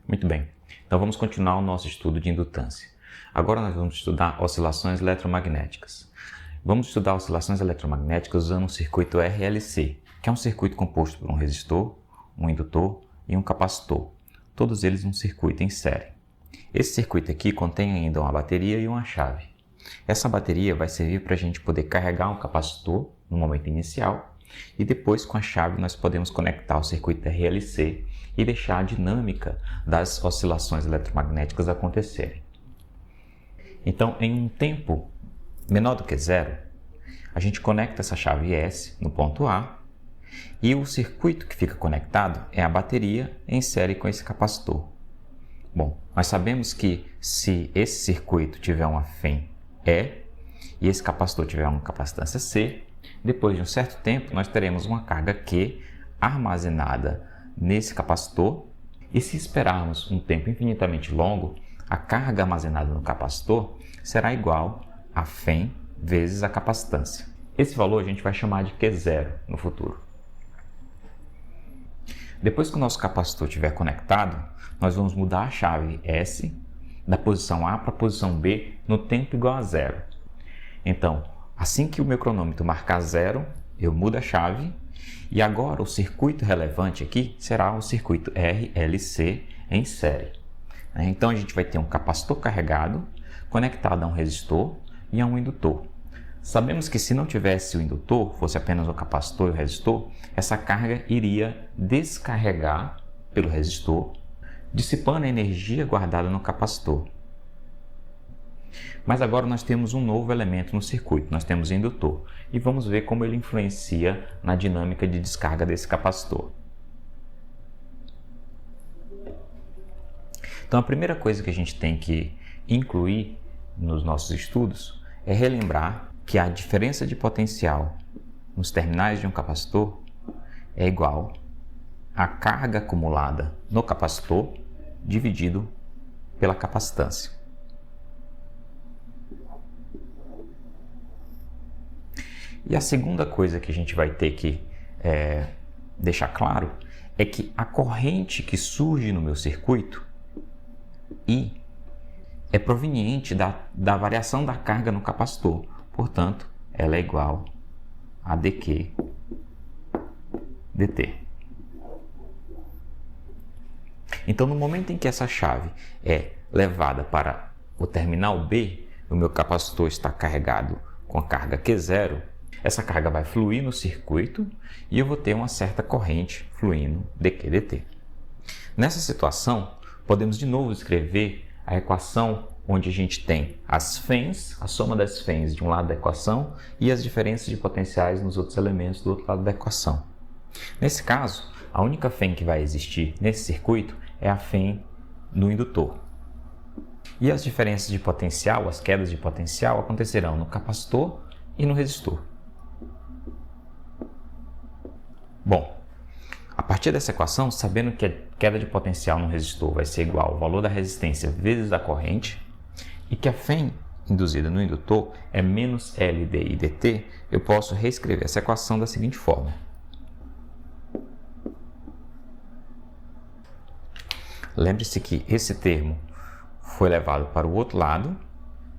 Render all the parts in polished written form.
Muito bem, então vamos continuar o nosso estudo de indutância. Agora nós vamos estudar oscilações eletromagnéticas. Vamos estudar oscilações eletromagnéticas usando um circuito RLC, que é um circuito composto por um resistor, um indutor e um capacitor, todos eles um circuito em série. Esse circuito aqui contém ainda uma bateria e uma chave. Essa bateria vai servir para a gente poder carregar um capacitor no momento inicial e depois com a chave nós podemos conectar o circuito RLC e deixar a dinâmica das oscilações eletromagnéticas acontecerem. Então, em um tempo menor do que zero, a gente conecta essa chave S no ponto A e o circuito que fica conectado é a bateria em série com esse capacitor. Bom, nós sabemos que se esse circuito tiver uma FEM E e esse capacitor tiver uma capacitância C, depois de um certo tempo nós teremos uma carga Q armazenada nesse capacitor e se esperarmos um tempo infinitamente longo, a carga armazenada no capacitor será igual a FEM vezes a capacitância. Esse valor a gente vai chamar de Q0 no futuro. Depois que o nosso capacitor estiver conectado, nós vamos mudar a chave S da posição A para a posição B no tempo igual a zero. Então, assim que o meu cronômetro marcar zero, eu mudo a chave e agora o circuito relevante aqui será o circuito RLC em série. Então a gente vai ter um capacitor carregado conectado a um resistor e a um indutor. Sabemos que se não tivesse o indutor, fosse apenas o capacitor e o resistor, essa carga iria descarregar pelo resistor, dissipando a energia guardada no capacitor. Mas agora nós temos um novo elemento no circuito, nós temos o indutor, e vamos ver como ele influencia na dinâmica de descarga desse capacitor. Então a primeira coisa que a gente tem que incluir nos nossos estudos é relembrar que a diferença de potencial nos terminais de um capacitor é igual à carga acumulada no capacitor dividido pela capacitância. E a segunda coisa que a gente vai ter que deixar claro é que a corrente que surge no meu circuito I é proveniente da variação da carga no capacitor. Portanto, ela é igual a dQ dt. Então, no momento em que essa chave é levada para o terminal B, o meu capacitor está carregado com a carga Q0, essa carga vai fluir no circuito e eu vou ter uma certa corrente fluindo dQ dt. Nessa situação, podemos de novo escrever a equação onde a gente tem as FEMs, a soma das FEMs de um lado da equação e as diferenças de potenciais nos outros elementos do outro lado da equação. Nesse caso, a única FEM que vai existir nesse circuito é a FEM no indutor. E as diferenças de potencial, as quedas de potencial, acontecerão no capacitor e no resistor. Bom, a partir dessa equação, sabendo que a queda de potencial no resistor vai ser igual ao valor da resistência vezes a corrente, e que a FEM induzida no indutor é menos LDI dt, eu posso reescrever essa equação da seguinte forma. Lembre-se que esse termo foi levado para o outro lado,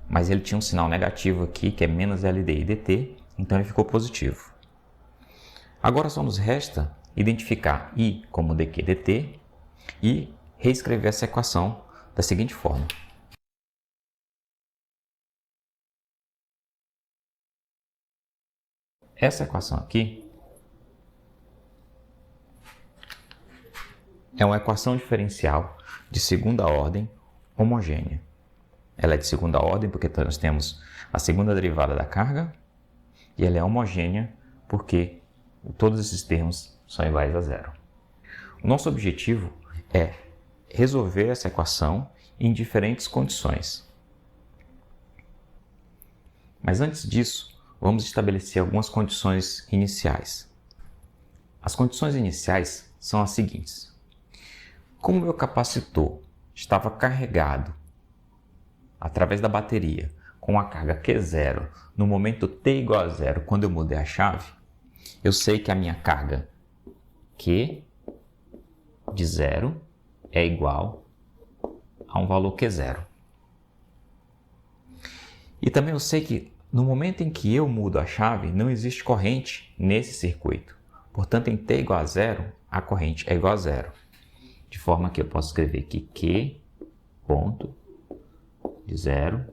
mas ele tinha um sinal negativo aqui, que é menos LDI dt, então ele ficou positivo. Agora só nos resta identificar I como dQ dt e reescrever essa equação da seguinte forma. Essa equação aqui é uma equação diferencial de segunda ordem homogênea. Ela é de segunda ordem porque nós temos a segunda derivada da carga e ela é homogênea porque todos esses termos são iguais a zero. O nosso objetivo é resolver essa equação em diferentes condições. Mas antes disso, vamos estabelecer algumas condições iniciais. As condições iniciais são as seguintes. Como o meu capacitor estava carregado através da bateria com a carga Q0 no momento t igual a zero, quando eu mudei a chave, eu sei que a minha carga Q de zero é igual a um valor que é zero. E também eu sei que no momento em que eu mudo a chave, não existe corrente nesse circuito. Portanto, em t igual a zero, a corrente é igual a zero. De forma que eu posso escrever que Q ponto de zero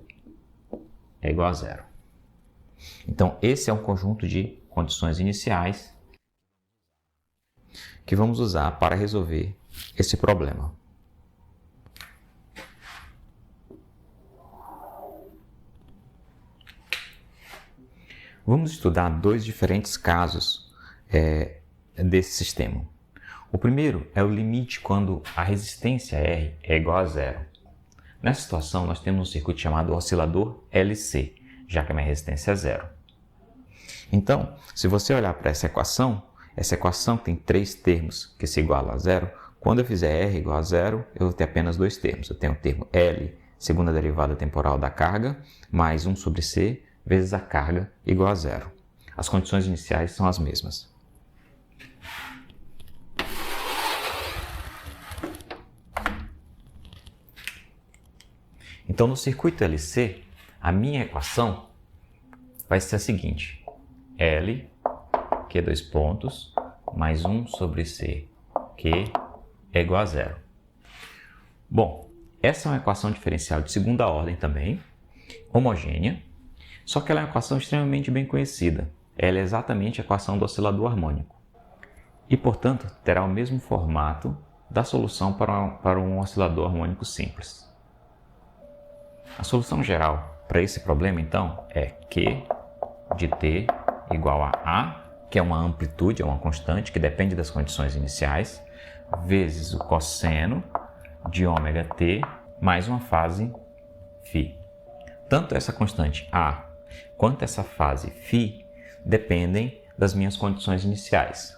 é igual a zero. Então, esse é um conjunto de condições iniciais que vamos usar para resolver esse problema. Vamos estudar dois diferentes casos desse sistema. O primeiro é o limite quando a resistência R é igual a zero. Nessa situação, nós temos um circuito chamado oscilador LC, já que a minha resistência é zero. Então, se você olhar para essa equação tem três termos que se igualam a zero. Quando eu fizer R igual a zero, eu vou ter apenas dois termos. Eu tenho o termo L, segunda derivada temporal da carga, mais 1 sobre C, vezes a carga igual a zero. As condições iniciais são as mesmas. Então, no circuito LC, a minha equação vai ser a seguinte: L, Q dois pontos, mais 1 sobre C, Q é igual a zero. Bom, essa é uma equação diferencial de segunda ordem também, homogênea, só que ela é uma equação extremamente bem conhecida. Ela é exatamente a equação do oscilador harmônico. E, portanto, terá o mesmo formato da solução para um oscilador harmônico simples. A solução geral para esse problema, então, é Q de t igual a A, que é uma amplitude, é uma constante que depende das condições iniciais, vezes o cosseno de ômega t mais uma fase φ. Tanto essa constante A quanto essa fase φ dependem das minhas condições iniciais.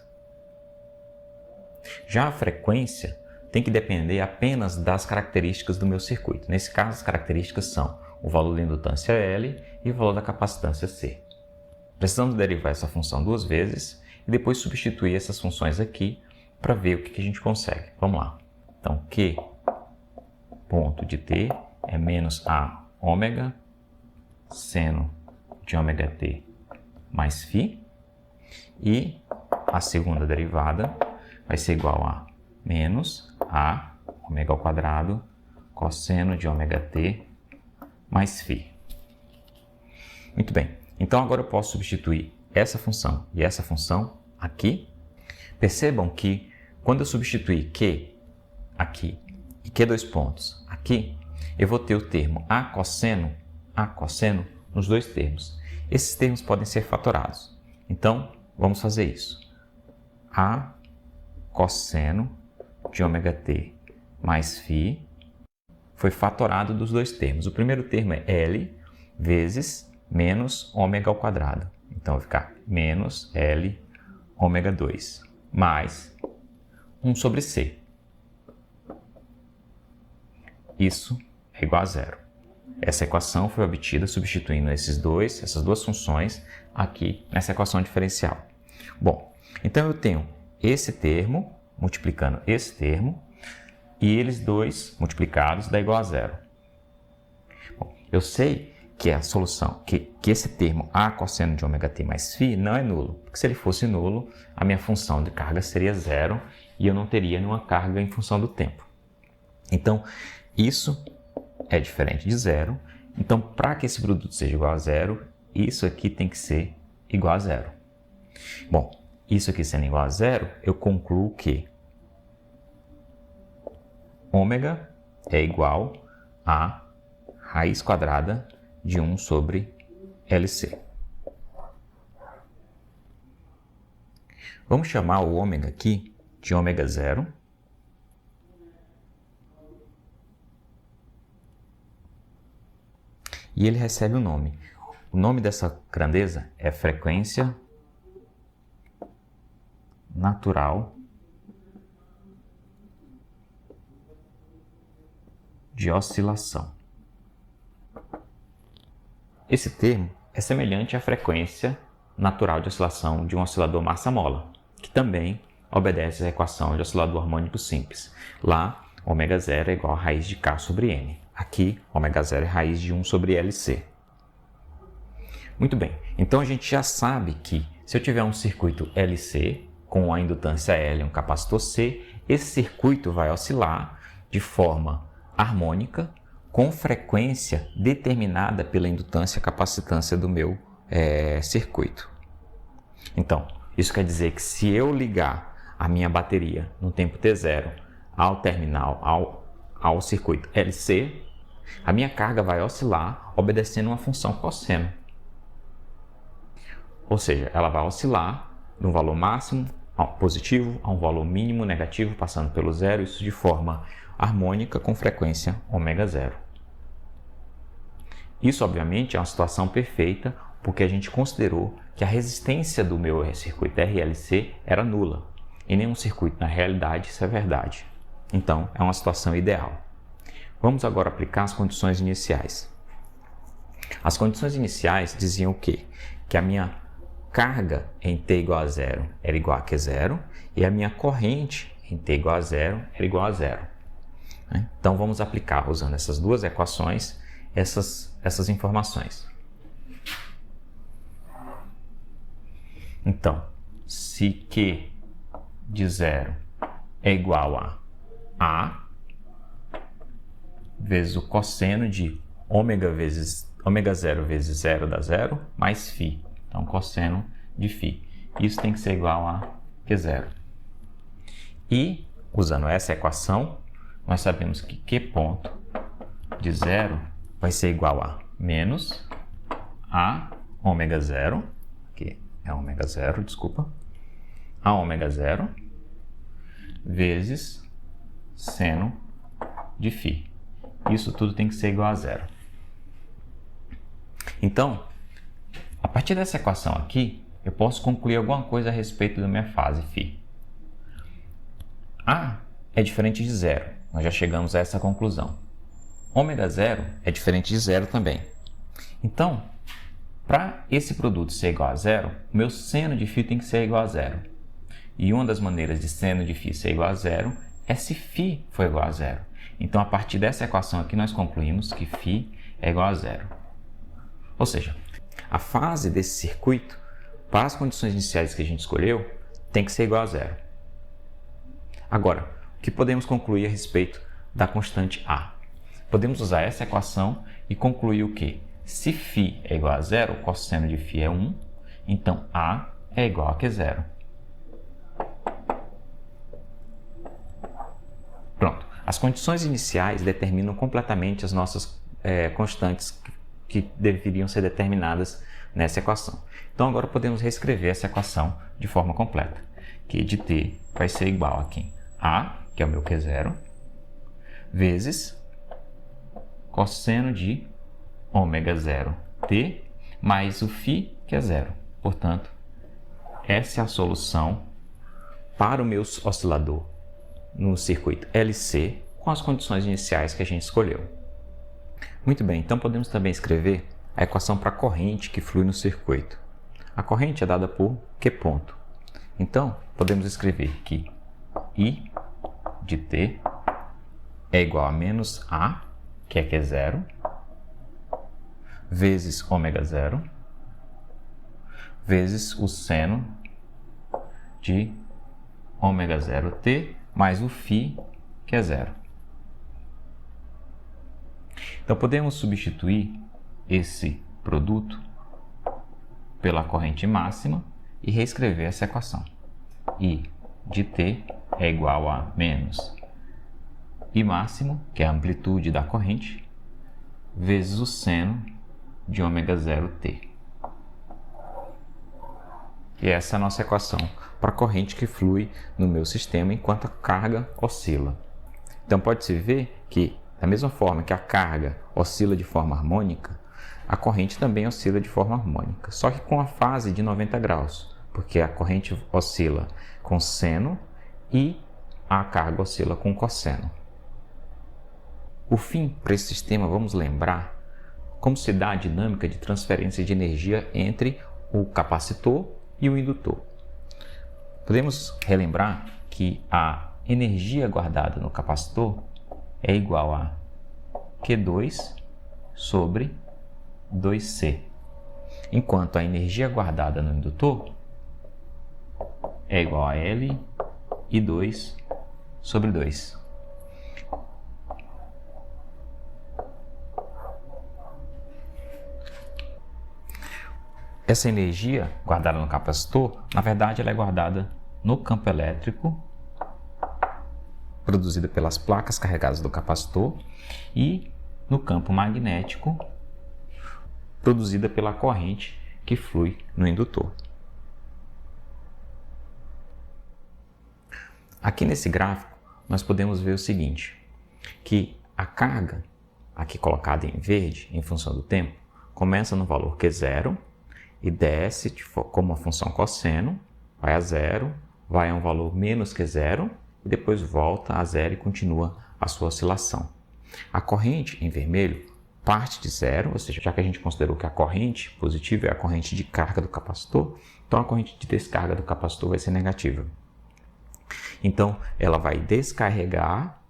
Já a frequência tem que depender apenas das características do meu circuito. Nesse caso, as características são o valor da indutância L e o valor da capacitância C. Precisamos derivar essa função duas vezes e depois substituir essas funções aqui para ver o que a gente consegue. Vamos lá. Então, Q ponto de t é menos A ômega seno de ômega t mais φ, e a segunda derivada vai ser igual a menos A ômega ao quadrado cosseno de ômega t mais φ. Muito bem, então agora eu posso substituir essa função e essa função aqui. Percebam que quando eu substituir Q aqui e Q dois pontos aqui, eu vou ter o termo A cosseno nos dois termos. Esses termos podem ser fatorados. Então, vamos fazer isso. A cosseno de ômega t mais φ foi fatorado dos dois termos. O primeiro termo é L vezes menos ômega ao quadrado. Então, vai ficar menos L ômega 2 mais 1 sobre C. Isso é igual a zero. Essa equação foi obtida substituindo essas duas funções aqui nessa equação diferencial. Bom, então eu tenho esse termo multiplicando esse termo e eles dois multiplicados dá igual a zero. Bom, eu sei que a solução, que esse termo A cosseno de ômega t mais φ não é nulo, porque se ele fosse nulo, a minha função de carga seria zero e eu não teria nenhuma carga em função do tempo. Então, isso é diferente de zero. Então, para que esse produto seja igual a zero, isso aqui tem que ser igual a zero. Bom, isso aqui sendo igual a zero, eu concluo que ômega é igual a raiz quadrada de 1 sobre LC. Vamos chamar o ômega aqui de ômega zero. E ele recebe um nome. O nome dessa grandeza é frequência natural de oscilação. Esse termo é semelhante à frequência natural de oscilação de um oscilador massa-mola, que também obedece à equação de oscilador harmônico simples. Lá, ômega 0 é igual a raiz de K sobre N. Aqui, ômega 0 é raiz de 1 sobre LC. Muito bem, então a gente já sabe que se eu tiver um circuito LC com a indutância L e um capacitor C, esse circuito vai oscilar de forma harmônica com frequência determinada pela indutância e capacitância do meu circuito. Então, isso quer dizer que se eu ligar a minha bateria no tempo t0 ao terminal, ao circuito LC, a minha carga vai oscilar obedecendo uma função cosseno. Ou seja, ela vai oscilar de um valor máximo positivo a um valor mínimo negativo, passando pelo zero, isso de forma harmônica com frequência ômega 0. Isso, obviamente, é uma situação perfeita, porque a gente considerou que a resistência do meu circuito RLC era nula. Em nenhum circuito, na realidade, isso é verdade. Então, é uma situação ideal. Vamos agora aplicar as condições iniciais. As condições iniciais diziam o quê? Que a minha carga em t igual a 0 era igual a Q0 e a minha corrente em t igual a 0 era igual a 0. Então, vamos aplicar, usando essas duas equações, essas informações. Então, se Q de 0 é igual a A vezes o cosseno de ômega 0 vezes 0 dá 0, mais φ. Então, cosseno de φ. Isso tem que ser igual a Q0. E, usando essa equação, nós sabemos que Q ponto de 0 vai ser igual a menos A ômega 0, que é ômega 0, desculpa, A ômega 0, vezes seno de φ. Isso tudo tem que ser igual a 0. Então, a partir dessa equação aqui, eu posso concluir alguma coisa a respeito da minha fase φ. A é diferente de 0. Nós já chegamos a essa conclusão. Ômega 0 é diferente de 0 também. Então, para esse produto ser igual a 0, o meu seno de φ tem que ser igual a 0. E uma das maneiras de seno de φ ser igual a 0 é se φ for igual a 0. Então, a partir dessa equação aqui, nós concluímos que φ é igual a 0. Ou seja, a fase desse circuito, para as condições iniciais que a gente escolheu, tem que ser igual a 0. Agora, o que podemos concluir a respeito da constante A? Podemos usar essa equação e concluir o que? Se φ é igual a 0, o cosseno de φ é 1, então A é igual a Q0. Pronto. As condições iniciais determinam completamente as nossas constantes que deveriam ser determinadas nessa equação. Então, agora podemos reescrever essa equação de forma completa. Que de t vai ser igual a quem? A, que é o meu Q0, vezes cosseno de ômega 0 t mais o φ, que é 0. Portanto, essa é a solução para o meu oscilador no circuito LC com as condições iniciais que a gente escolheu. Muito bem, então podemos também escrever a equação para a corrente que flui no circuito. A corrente é dada por Q ponto. Então, podemos escrever que I de t é igual a menos A, que é Q0, vezes ômega 0, vezes o seno de ômega 0t mais o φ, que é 0. Então, podemos substituir esse produto pela corrente máxima e reescrever essa equação. I de t é igual a menos I máximo, que é a amplitude da corrente, vezes o seno de ômega 0t. E essa é a nossa equação para a corrente que flui no meu sistema enquanto a carga oscila. Então, pode-se ver que, da mesma forma que a carga oscila de forma harmônica, a corrente também oscila de forma harmônica, só que com a fase de 90 graus, porque a corrente oscila com seno e a carga oscila com cosseno. Por fim, para esse sistema, vamos lembrar como se dá a dinâmica de transferência de energia entre o capacitor e o indutor. Podemos relembrar que a energia guardada no capacitor é igual a Q2 sobre 2C, enquanto a energia guardada no indutor é igual a L e 2 sobre 2. Essa energia guardada no capacitor, na verdade, ela é guardada no campo elétrico, produzida pelas placas carregadas do capacitor, e no campo magnético, produzida pela corrente que flui no indutor. Aqui nesse gráfico, nós podemos ver o seguinte, que a carga, aqui colocada em verde, em função do tempo, começa no valor Q0 e desce como uma função cosseno, vai a zero, vai a um valor menos Q0 e depois volta a zero e continua a sua oscilação. A corrente em vermelho parte de zero, ou seja, já que a gente considerou que a corrente positiva é a corrente de carga do capacitor, então a corrente de descarga do capacitor vai ser negativa. Então, ela vai descarregar,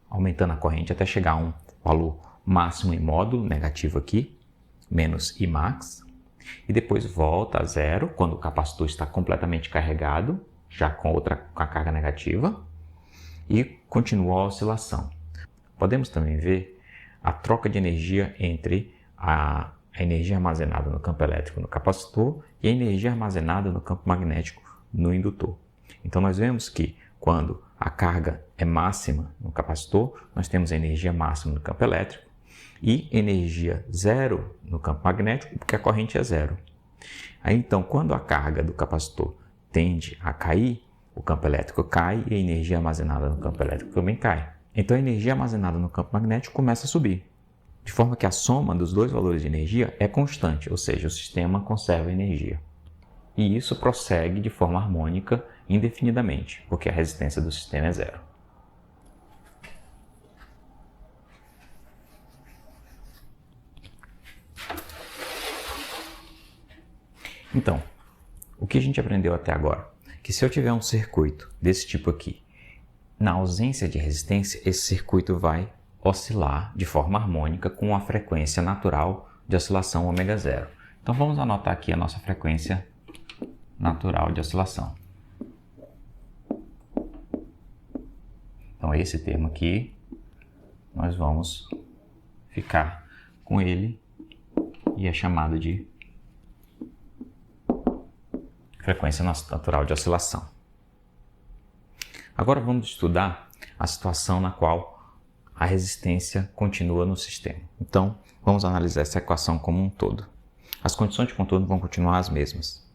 aumentando a corrente até chegar a um valor máximo em módulo, negativo aqui, menos Imax, e depois volta a zero, quando o capacitor está completamente carregado, já com a carga negativa, e continua a oscilação. Podemos também ver a troca de energia entre a energia armazenada no campo elétrico no capacitor e a energia armazenada no campo magnético no indutor. Então, nós vemos que quando a carga é máxima no capacitor, nós temos a energia máxima no campo elétrico e energia zero no campo magnético, porque a corrente é zero. Aí, então, quando a carga do capacitor tende a cair, o campo elétrico cai e a energia armazenada no campo elétrico também cai. Então, a energia armazenada no campo magnético começa a subir, de forma que a soma dos dois valores de energia é constante, ou seja, o sistema conserva energia. E isso prossegue de forma harmônica indefinidamente, porque a resistência do sistema é zero. Então, o que a gente aprendeu até agora? Que se eu tiver um circuito desse tipo aqui, na ausência de resistência, esse circuito vai oscilar de forma harmônica com a frequência natural de oscilação ω0. Então vamos anotar aqui a nossa frequência natural de oscilação. Então esse termo aqui, nós vamos ficar com ele e é chamado de frequência natural de oscilação. Agora vamos estudar a situação na qual a resistência continua no sistema. Então vamos analisar essa equação como um todo. As condições de contorno vão continuar as mesmas.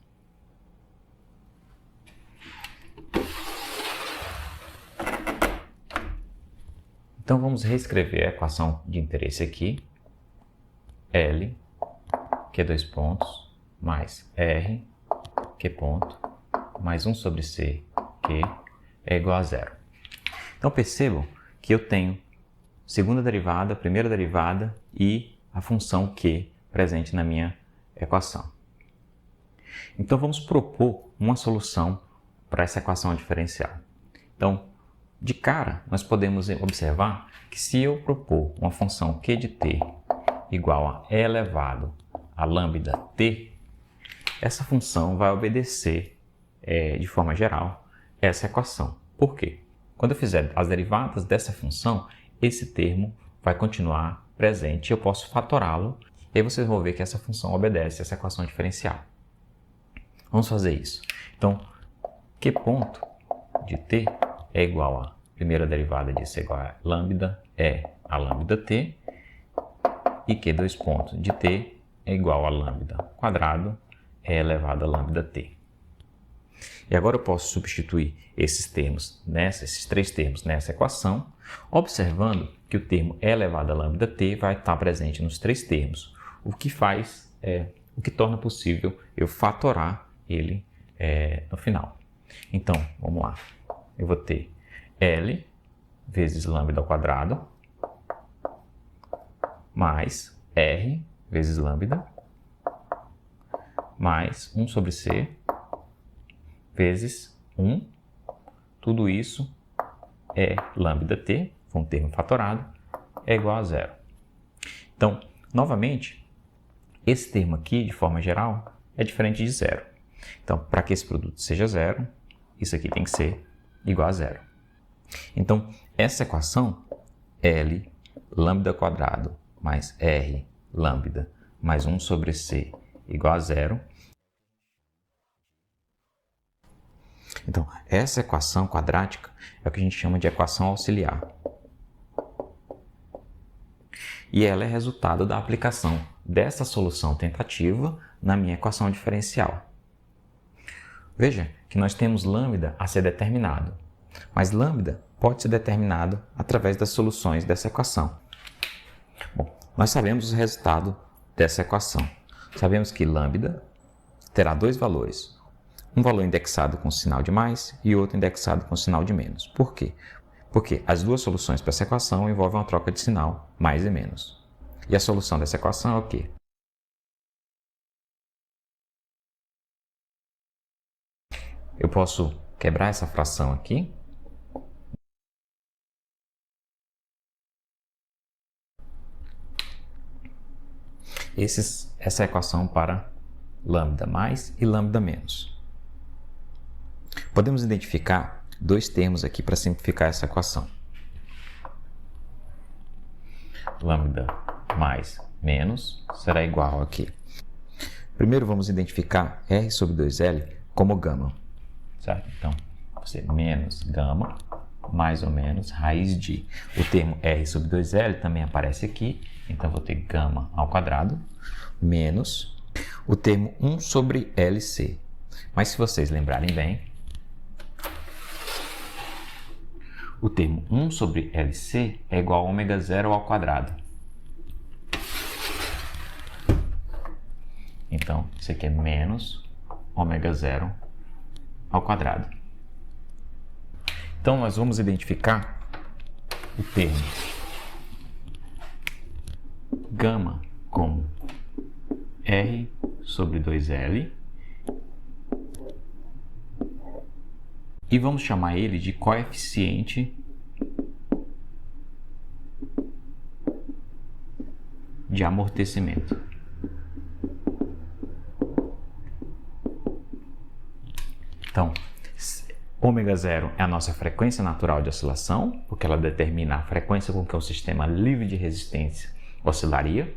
Então vamos reescrever a equação de interesse aqui. L, Q2 pontos, mais R, Q ponto, mais 1 sobre C, Q, é igual a zero. Então percebam que eu tenho segunda derivada, primeira derivada e a função Q presente na minha equação. Então vamos propor uma solução para essa equação diferencial. Então, de cara, nós podemos observar que se eu propor uma função Q de t igual a e elevado a lambda t, essa função vai obedecer, de forma geral, essa equação. Por quê? Quando eu fizer as derivadas dessa função, esse termo vai continuar presente, eu posso fatorá-lo, e aí vocês vão ver que essa função obedece essa equação diferencial. Vamos fazer isso. Então, Q ponto de t é igual a primeira derivada disso é igual a lambda e a lambda t, e Q2 pontos de t é igual a lambda quadrado e elevado a lambda t. E agora eu posso substituir esses termos, esses três termos nessa equação, observando que o termo e elevado a lambda t vai estar presente nos três termos, o que torna possível eu fatorar ele no final. Então, vamos lá. Eu vou ter L vezes lambda ao quadrado mais R vezes lambda mais 1 sobre C vezes 1. Tudo isso é lambda t, for um termo fatorado, é igual a zero. Então, novamente, esse termo aqui, de forma geral, é diferente de zero. Então, para que esse produto seja zero, isso aqui tem que ser igual a zero. Então, essa equação, L lambda quadrado mais R lambda mais 1 sobre C igual a zero. Então, essa equação quadrática é o que a gente chama de equação auxiliar. E ela é resultado da aplicação dessa solução tentativa na minha equação diferencial. Veja que nós temos lambda a ser determinado, mas lambda pode ser determinado através das soluções dessa equação. Bom, nós sabemos o resultado dessa equação. Sabemos que lambda terá dois valores. Um valor indexado com sinal de mais e outro indexado com sinal de menos. Por quê? Porque as duas soluções para essa equação envolvem uma troca de sinal, mais e menos. E a solução dessa equação é o quê? Eu posso quebrar essa fração aqui. Essa é a equação para lambda mais e lambda menos. Podemos identificar dois termos aqui para simplificar essa equação. Lambda mais menos será igual aqui. Primeiro vamos identificar R sobre 2L como gama. Certo? Então, você menos gama mais ou menos raiz de. O termo R sobre 2L também aparece aqui. Então, vou ter gama ao quadrado menos o termo 1 sobre LC. Mas se vocês lembrarem bem, o termo 1 sobre LC é igual a ômega zero ao quadrado. Então, isso aqui é menos ômega zero ao quadrado. Então, nós vamos identificar o termo gama como R sobre 2L e vamos chamar ele de coeficiente de amortecimento. Então, ômega zero é a nossa frequência natural de oscilação, porque ela determina a frequência com que o sistema livre de resistência oscilaria.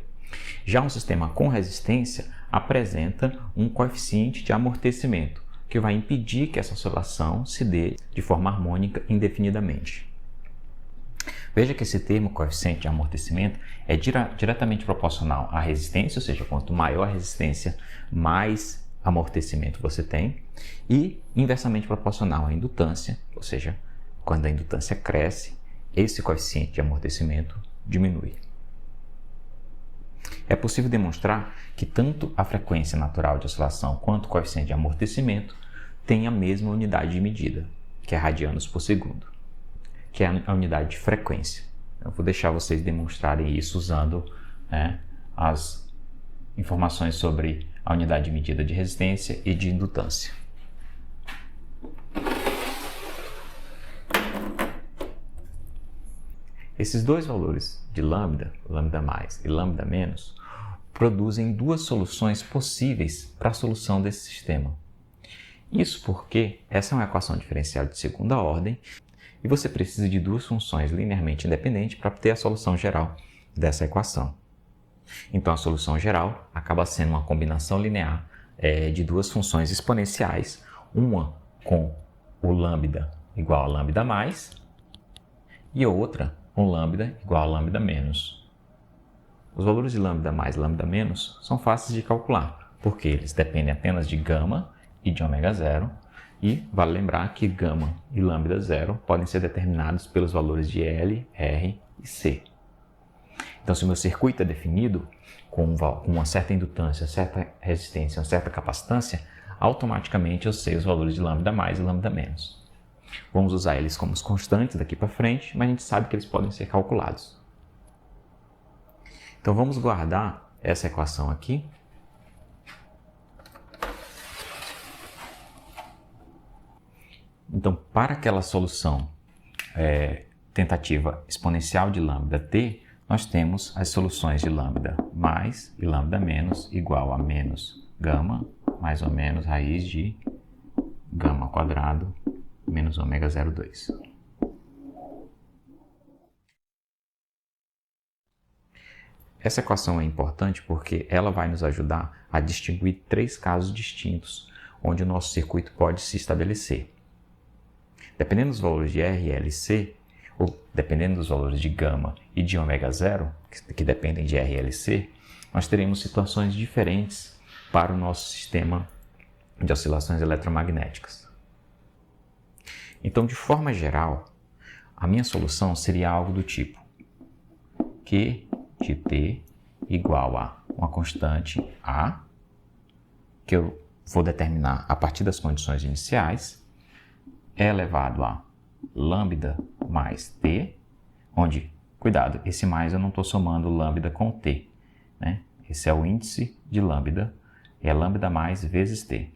Já um sistema com resistência apresenta um coeficiente de amortecimento, que vai impedir que essa oscilação se dê de forma harmônica indefinidamente. Veja que esse termo, coeficiente de amortecimento, é diretamente proporcional à resistência, ou seja, quanto maior a resistência, mais amortecimento você tem, e inversamente proporcional à indutância, ou seja, quando a indutância cresce, esse coeficiente de amortecimento diminui. É possível demonstrar que tanto a frequência natural de oscilação quanto o coeficiente de amortecimento têm a mesma unidade de medida, que é radianos por segundo, que é a unidade de frequência. Eu vou deixar vocês demonstrarem isso usando as informações sobre a unidade de medida de resistência e de indutância. Esses dois valores de lambda, lambda mais e lambda menos, produzem duas soluções possíveis para a solução desse sistema. Isso porque essa é uma equação diferencial de segunda ordem e você precisa de duas funções linearmente independentes para ter a solução geral dessa equação. Então, a solução geral acaba sendo uma combinação linear de duas funções exponenciais, uma com o lambda igual a lambda mais e outra com lambda igual a lambda menos. Os valores de lambda mais e lambda menos são fáceis de calcular, porque eles dependem apenas de gama e de ômega zero, e vale lembrar que gama e lambda zero podem ser determinados pelos valores de L, R e C. Então, se o meu circuito é definido com uma certa indutância, certa resistência, uma certa capacitância, automaticamente eu sei os valores de lambda mais e lambda menos. Vamos usar eles como os constantes daqui para frente, mas a gente sabe que eles podem ser calculados. Então, vamos guardar essa equação aqui. Então, para aquela solução tentativa exponencial de λt, nós temos as soluções de lambda mais e lambda menos igual a menos gama mais ou menos raiz de gama quadrado menos ômega 0,2. Essa equação é importante porque ela vai nos ajudar a distinguir três casos distintos onde o nosso circuito pode se estabelecer. Dependendo dos valores de R e LC, ou dependendo dos valores de gama e de ômega 0, que dependem de R e LC, nós teremos situações diferentes para o nosso sistema de oscilações eletromagnéticas. Então, de forma geral, a minha solução seria algo do tipo Q de t igual a uma constante A, que eu vou determinar a partir das condições iniciais, é elevado a lambda mais t, onde, cuidado, esse mais eu não estou somando lambda com t, né? Esse é o índice de lambda, é lambda mais vezes t,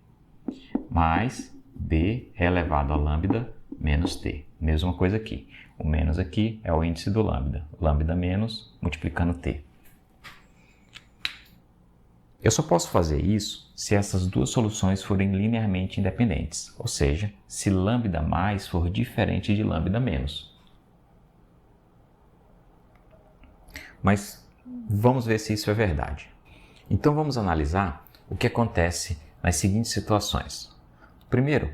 mais b é elevado a lambda menos t. Mesma coisa aqui. O menos aqui é o índice do lambda. Lambda menos multiplicando t. Eu só posso fazer isso se essas duas soluções forem linearmente independentes, ou seja, se lambda mais for diferente de lambda menos. Mas vamos ver se isso é verdade. Então vamos analisar o que acontece nas seguintes situações. Primeiro,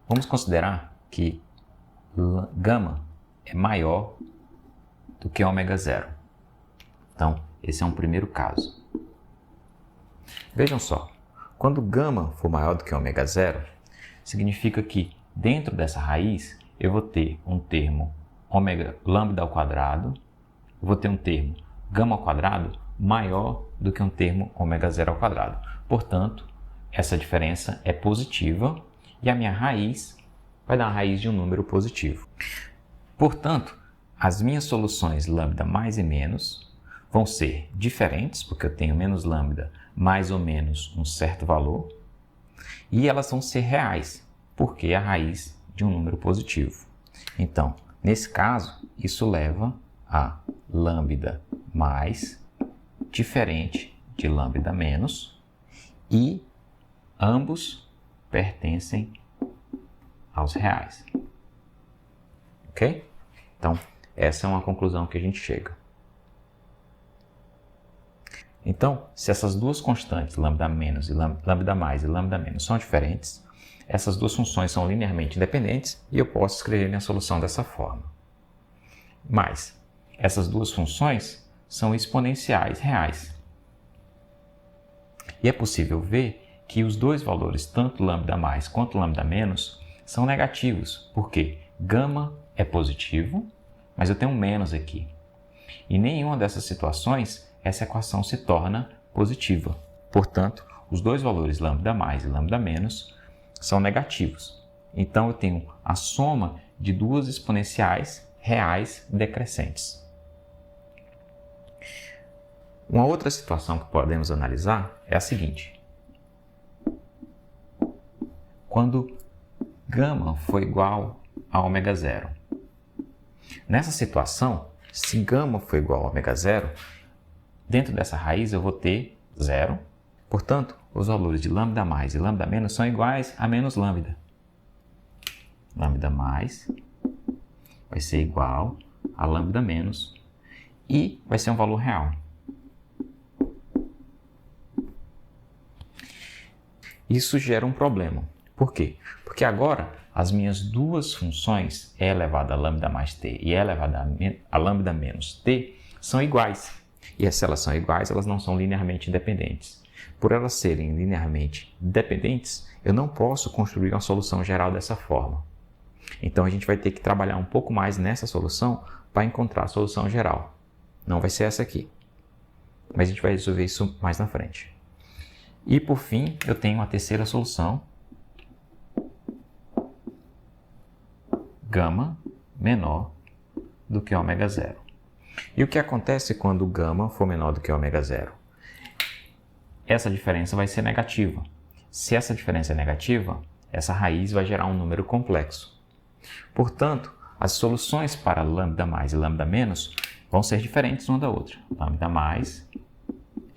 vamos considerar que gama é maior do que ômega 0. Então, esse é um primeiro caso. Vejam só, quando gama for maior do que ômega 0, significa que dentro dessa raiz eu vou ter um termo lambda ao quadrado, eu vou ter um termo gama ao quadrado maior do que um termo ômega 0 ao quadrado. Portanto, essa diferença é positiva e a minha raiz vai dar a raiz de um número positivo. Portanto, as minhas soluções lambda mais e menos vão ser diferentes, porque eu tenho menos lambda mais ou menos um certo valor, e elas vão ser reais, porque é a raiz de um número positivo. Então, nesse caso, isso leva a lambda mais diferente de lambda menos, e ambos pertencem aos reais. Ok? Então, essa é uma conclusão que a gente chega. Então, se essas duas constantes, lambda menos e lambda mais e lambda menos, são diferentes, essas duas funções são linearmente independentes e eu posso escrever minha solução dessa forma. Mas, essas duas funções são exponenciais reais. E é possível ver que os dois valores, tanto lambda mais quanto lambda menos, são negativos, porque gama é positivo, mas eu tenho um menos aqui. E em nenhuma dessas situações essa equação se torna positiva. Portanto, os dois valores lambda mais e lambda menos são negativos. Então eu tenho a soma de duas exponenciais reais decrescentes. Uma outra situação que podemos analisar é a seguinte. Quando gama for igual a ômega 0. Nessa situação, se gama for igual a ômega 0, dentro dessa raiz eu vou ter 0. Portanto, os valores de lambda mais e lambda menos são iguais a menos lambda. Lambda mais vai ser igual a lambda menos e vai ser um valor real. Isso gera um problema. Por quê? Porque agora as minhas duas funções, e elevado a lambda mais t e e elevado a lambda menos t, são iguais. E se elas são iguais, elas não são linearmente independentes. Por elas serem linearmente dependentes, eu não posso construir uma solução geral dessa forma. Então a gente vai ter que trabalhar um pouco mais nessa solução para encontrar a solução geral. Não vai ser essa aqui, mas a gente vai resolver isso mais na frente. E por fim, eu tenho a terceira solução, gama menor do que ômega 0. E o que acontece quando gama for menor do que ômega 0? Essa diferença vai ser negativa. Se essa diferença é negativa, essa raiz vai gerar um número complexo. Portanto, As soluções para lambda mais e lambda menos vão ser diferentes uma da outra. Lambda mais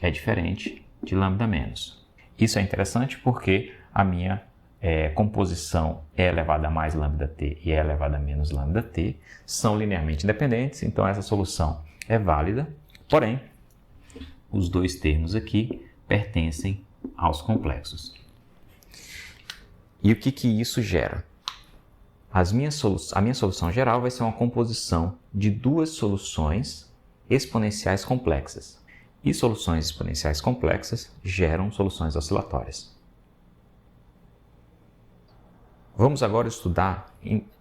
é diferente de lambda menos. Isso é interessante porque a minha composição E elevado a mais lambda t e E elevado a menos lambda t são linearmente independentes, então essa solução é válida, porém, os dois termos aqui pertencem aos complexos. E o que isso gera? A minha solução geral vai ser uma composição de duas soluções exponenciais complexas. E soluções exponenciais complexas geram soluções oscilatórias. Vamos agora estudar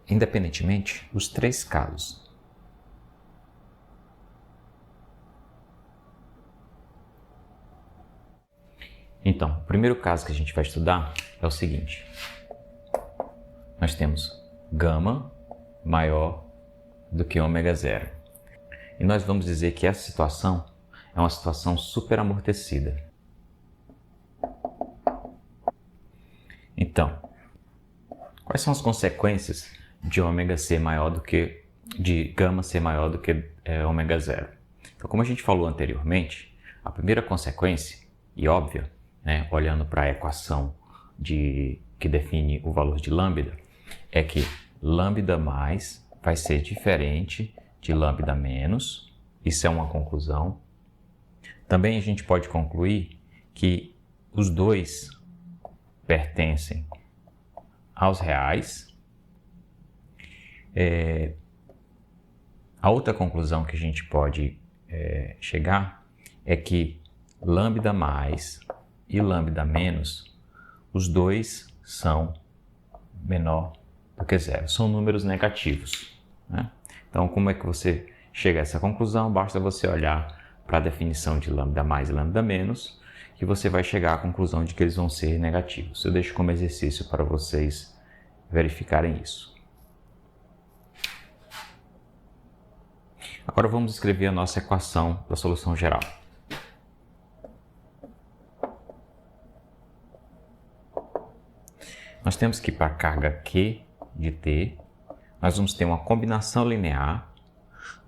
independentemente os três casos. Então, o primeiro caso que a gente vai estudar é o seguinte. Nós temos gama maior do que ômega zero. E nós vamos dizer que essa situação é uma situação superamortecida. Então, quais são as consequências de ômega ser maior do que, de gama ser maior do que ômega zero? Então, como a gente falou anteriormente, a primeira consequência, e óbvia, né, olhando para a equação que define o valor de lambda, é que lambda mais vai ser diferente de lambda menos. Isso é uma conclusão. Também a gente pode concluir que os dois pertencem aos reais. A outra conclusão que a gente pode chegar é que lambda mais e lambda menos, os dois são menor do que zero, são números negativos, né? Então, como é que você chega a essa conclusão? Basta você olhar para a definição de lambda mais e lambda menos, que você vai chegar à conclusão de que eles vão ser negativos. Eu deixo como exercício para vocês verificarem isso. Agora vamos escrever a nossa equação da solução geral. Nós temos que para a carga Q de t, nós vamos ter uma combinação linear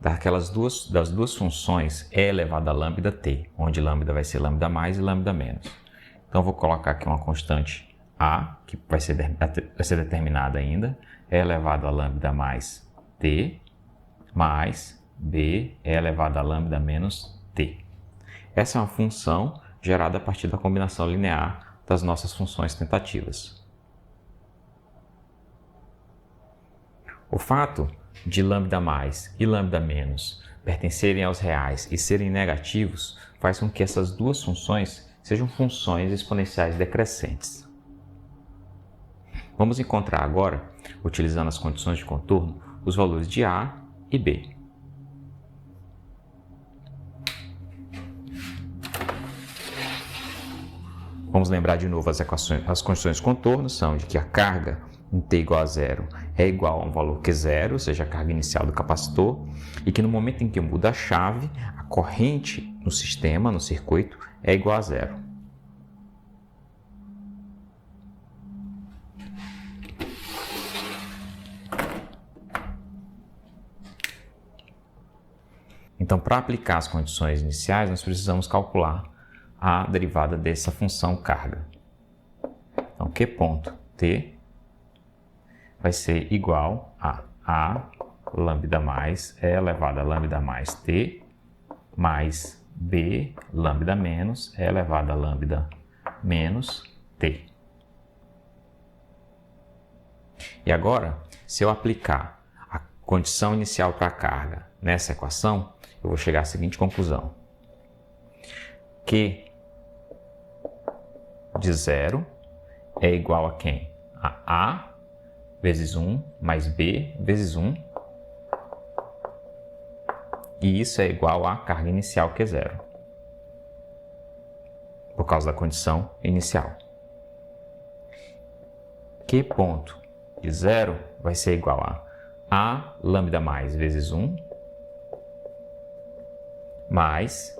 das duas funções E elevado a lambda t, onde lambda vai ser lambda mais e lambda menos. Então, vou colocar aqui uma constante A, que vai ser determinada ainda, E elevado a lambda mais t, mais B E elevado a lambda menos t. Essa é uma função gerada a partir da combinação linear das nossas funções tentativas. O fato de lambda mais e lambda menos pertencerem aos reais e serem negativos faz com que essas duas funções sejam funções exponenciais decrescentes. Vamos encontrar agora, utilizando as condições de contorno, os valores de A e B. Vamos lembrar de novo as condições de contorno são de que a carga em t igual a zero é igual a um valor Q0, ou seja, a carga inicial do capacitor, e que no momento em que eu mudo a chave, a corrente no sistema, no circuito, é igual a zero. Então, para aplicar as condições iniciais, nós precisamos calcular a derivada dessa função carga. Então, Q ponto t vai ser igual a lambda mais E elevado a lambda mais t mais B lambda menos E elevado a lambda menos t. E agora, se eu aplicar a condição inicial para a carga nessa equação, eu vou chegar à seguinte conclusão. Q de zero é igual a quem? A vezes 1 mais B vezes 1. E isso é igual à carga inicial, que é zero, por causa da condição inicial. Q ponto de zero vai ser igual a lambda mais vezes 1 mais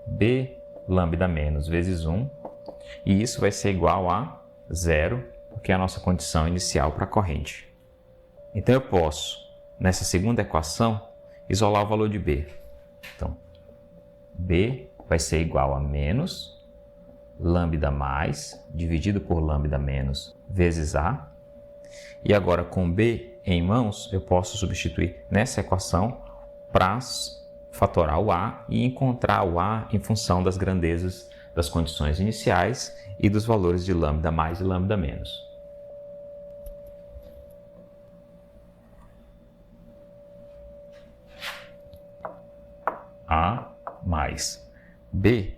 B lambda menos vezes 1. E isso vai ser igual a zero, porque é a nossa condição inicial para a corrente. Então, eu posso nessa segunda equação, isolar o valor de B. Então, B vai ser igual a menos lambda mais dividido por lambda menos vezes A. E agora, com B em mãos, eu posso substituir nessa equação para fatorar o A e encontrar o A em função das grandezas das condições iniciais e dos valores de lambda mais e lambda menos. A mais B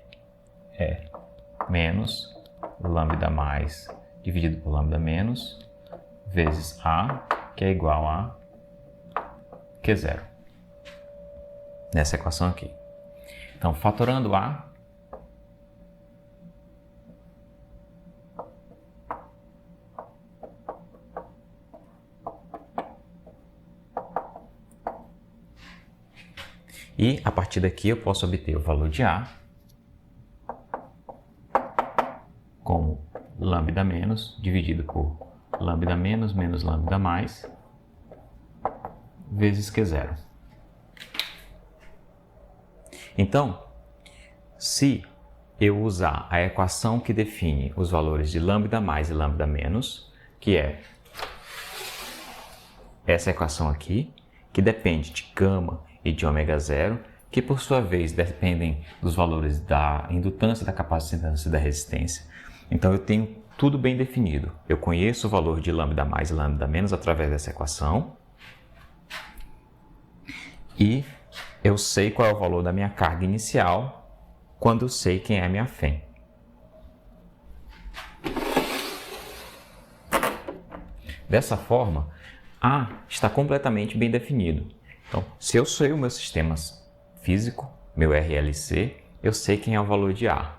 é menos lambda mais dividido por lambda menos vezes A, que é igual a Q0. Nessa equação aqui. Então, fatorando A, e a partir daqui eu posso obter o valor de A como lambda menos dividido por lambda menos menos lambda mais vezes Q0. Então, se eu usar a equação que define os valores de lambda mais e lambda menos, que é essa equação aqui, que depende de gama e de ômega zero, que por sua vez dependem dos valores da indutância, da capacitância e da resistência. Então eu tenho tudo bem definido. Eu conheço o valor de lambda mais e lambda menos através dessa equação. E eu sei qual é o valor da minha carga inicial quando eu sei quem é a minha FEM. Dessa forma, A está completamente bem definido. Então, se eu sei o meu sistema físico, meu RLC, eu sei quem é o valor de A.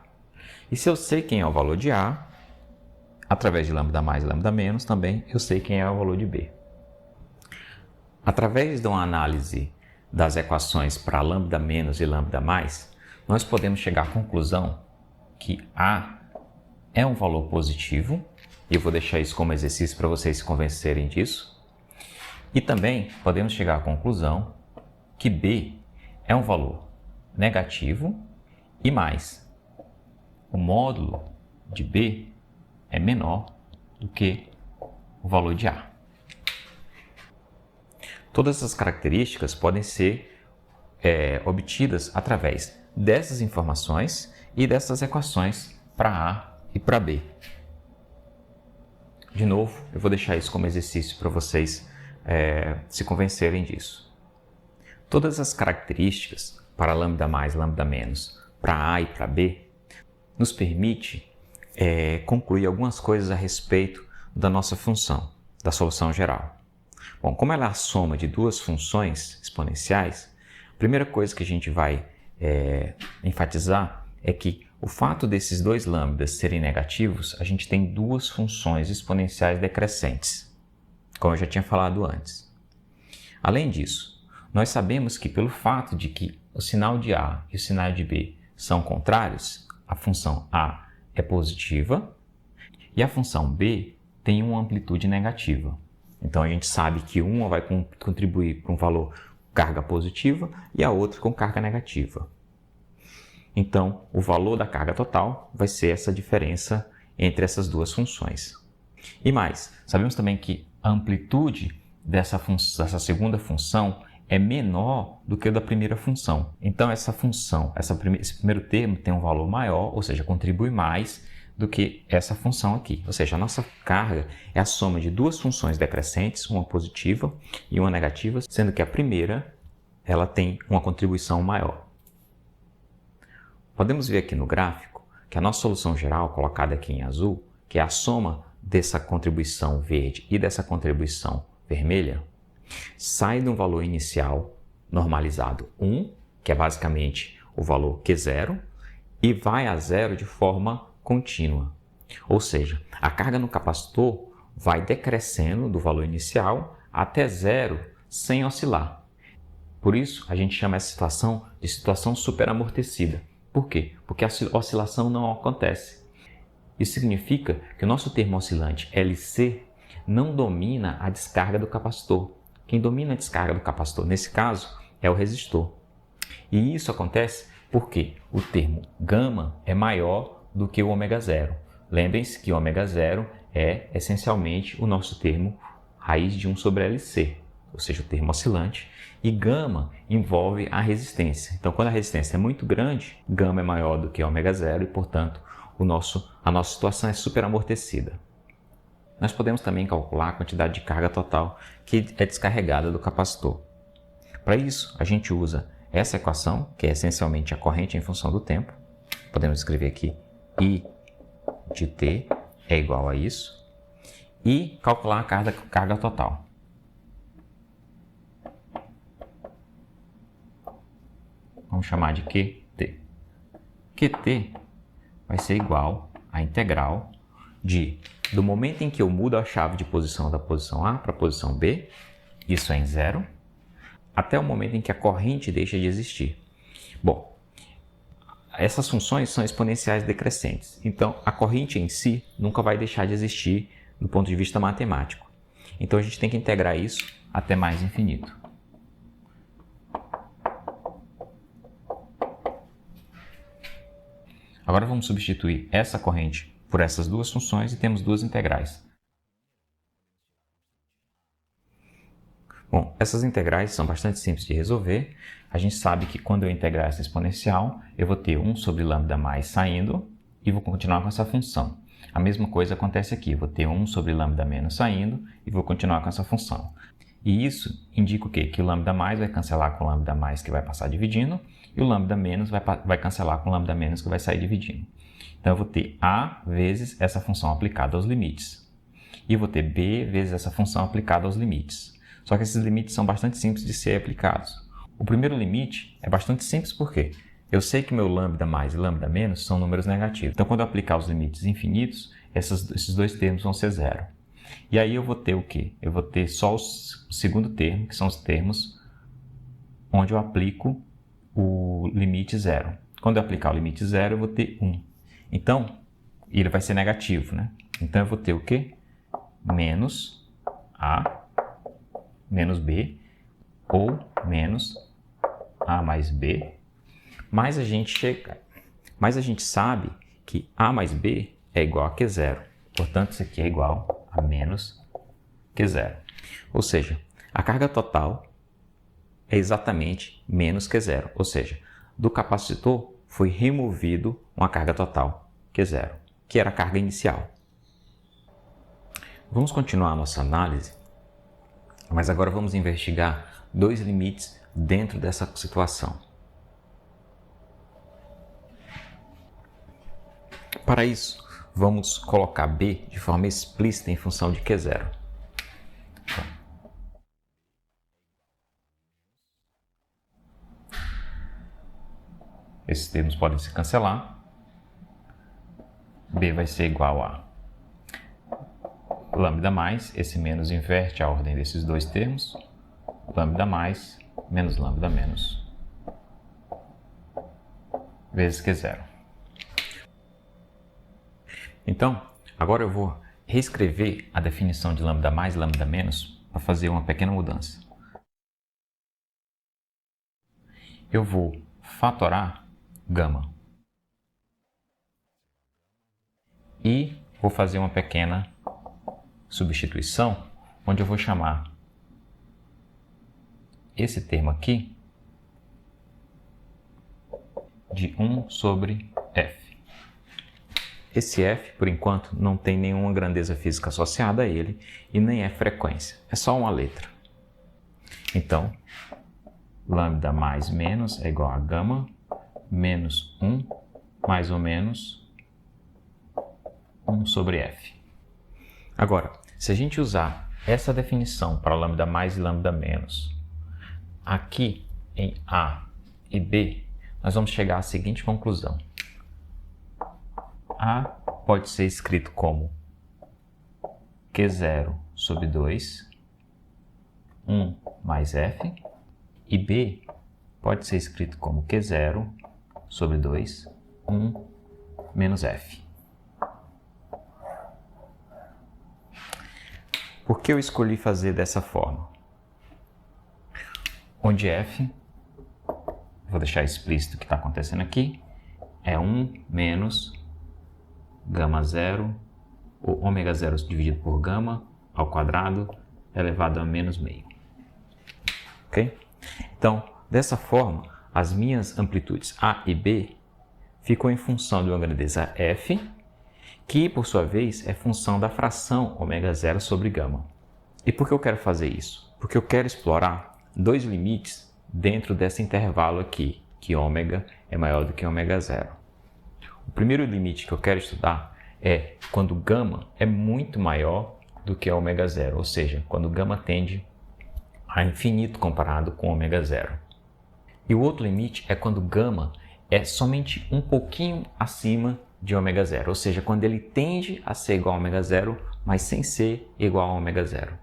E se eu sei quem é o valor de A, através de lambda mais e lambda menos, também eu sei quem é o valor de B. Através de uma análise das equações para lambda menos e lambda mais, nós podemos chegar à conclusão que A é um valor positivo, e eu vou deixar isso como exercício para vocês se convencerem disso. E também podemos chegar à conclusão que B é um valor negativo e mais, o módulo de B é menor do que o valor de A. Todas essas características podem ser obtidas através dessas informações e dessas equações para A e para B. De novo, eu vou deixar isso como exercício para vocês se convencerem disso. Todas as características para lambda mais, lambda menos, para A e para B, nos permite concluir algumas coisas a respeito da nossa função, da solução geral. Bom, como ela é a soma de duas funções exponenciais, a primeira coisa que a gente vai enfatizar é que o fato desses dois lambdas serem negativos, a gente tem duas funções exponenciais decrescentes, como eu já tinha falado antes. Além disso, nós sabemos que pelo fato de que o sinal de A e o sinal de B são contrários, a função A é positiva e a função B tem uma amplitude negativa. Então a gente sabe que uma vai contribuir para um valor carga positiva e a outra com carga negativa. Então o valor da carga total vai ser essa diferença entre essas duas funções. E mais, sabemos também que a amplitude dessa segunda função é menor do que a da primeira função. Então essa função, esse primeiro termo tem um valor maior, ou seja, contribui mais do que essa função aqui. Ou seja, a nossa carga é a soma de duas funções decrescentes, uma positiva e uma negativa, sendo que a primeira ela tem uma contribuição maior. Podemos ver aqui no gráfico que a nossa solução geral, colocada aqui em azul, que é a soma dessa contribuição verde e dessa contribuição vermelha, sai de um valor inicial normalizado 1, que é basicamente o valor Q0, e vai a zero de forma contínua. Ou seja, a carga no capacitor vai decrescendo do valor inicial até zero sem oscilar. Por isso, a gente chama essa situação de situação superamortecida. Por quê? Porque a oscilação não acontece. Isso significa que o nosso termo oscilante LC não domina a descarga do capacitor. Quem domina a descarga do capacitor, nesse caso, é o resistor. E isso acontece porque o termo gama é maior do que o ômega zero. Lembrem-se que ômega zero é essencialmente o nosso termo raiz de 1 sobre LC, ou seja, o termo oscilante, e gama envolve a resistência. Então, quando a resistência é muito grande, gama é maior do que ômega zero e, portanto, a nossa situação é superamortecida. Nós podemos também calcular a quantidade de carga total que é descarregada do capacitor. Para isso, a gente usa essa equação, que é essencialmente a corrente em função do tempo. Podemos escrever aqui I de T é igual a isso. E calcular a carga total. Vamos chamar de QT. QT vai ser igual à integral do momento em que eu mudo a chave de posição da posição A para a posição B, isso é em zero, até o momento em que a corrente deixa de existir. Bom, essas funções são exponenciais decrescentes, então a corrente em si nunca vai deixar de existir do ponto de vista matemático. Então a gente tem que integrar isso até mais infinito. Agora vamos substituir essa corrente por essas duas funções e temos duas integrais. Bom, essas integrais são bastante simples de resolver. A gente sabe que quando eu integrar essa exponencial, eu vou ter 1 sobre lambda mais saindo e vou continuar com essa função. A mesma coisa acontece aqui, eu vou ter 1 sobre lambda menos saindo e vou continuar com essa função. E isso indica o quê? Que o lambda mais vai cancelar com o lambda mais que vai passar dividindo e o lambda menos vai cancelar com o lambda menos que vai sair dividindo. Então eu vou ter A vezes essa função aplicada aos limites. E eu vou ter B vezes essa função aplicada aos limites. Só que esses limites são bastante simples de ser aplicados. O primeiro limite é bastante simples porque eu sei que meu lambda mais e lambda menos são números negativos. Então quando eu aplicar os limites infinitos, esses dois termos vão ser zero. E aí eu vou ter o quê? Eu vou ter só o segundo termo, que são os termos onde eu aplico o limite zero. Quando eu aplicar o limite zero, eu vou ter 1. Então, ele vai ser negativo, né? Então eu vou ter o quê? Menos A menos B ou menos A mais B. Mas a gente sabe que A mais B é igual a Q0. Portanto, isso aqui é igual a menos Q0. Ou seja, a carga total é exatamente menos Q0. Ou seja, do capacitor foi removido uma carga total Q0, que era a carga inicial. Vamos continuar a nossa análise, mas agora vamos investigar dois limites dentro dessa situação. Para isso, vamos colocar B de forma explícita em função de Q0. Esses termos podem se cancelar. B vai ser igual a lambda mais, esse menos inverte a ordem desses dois termos, lambda mais menos lambda menos, vezes Q0. Então, agora eu vou reescrever a definição de lambda mais e lambda menos para fazer uma pequena mudança. Eu vou fatorar gama e vou fazer uma pequena substituição, onde eu vou chamar esse termo aqui de 1 sobre f. Esse f, por enquanto, não tem nenhuma grandeza física associada a ele e nem é frequência, é só uma letra. Então, lambda mais menos é igual a gama menos 1 mais ou menos 1 sobre f. Agora, se a gente usar essa definição para lambda mais e lambda menos aqui em A e B, nós vamos chegar à seguinte conclusão. A pode ser escrito como Q0 sobre 2, 1 mais f, e B pode ser escrito como Q0 sobre 2, 1 menos f. Por que eu escolhi fazer dessa forma? onde f, vou deixar explícito o que está acontecendo aqui, é 1 menos gama zero, ou ômega zero dividido por gama ao quadrado elevado a menos meio. Ok? Então, dessa forma, as minhas amplitudes A e B ficam em função de uma grandeza f, que por sua vez é função da fração ômega zero sobre gama. E por que eu quero fazer isso? Porque eu quero explorar dois limites dentro desse intervalo aqui, que ômega é maior do que ômega zero. O primeiro limite que eu quero estudar é quando gama é muito maior do que ômega zero, ou seja, quando gama tende a infinito comparado com ômega zero. E o outro limite é quando gama é somente um pouquinho acima de ômega zero, ou seja, quando ele tende a ser igual a ômega zero, mas sem ser igual a ômega zero.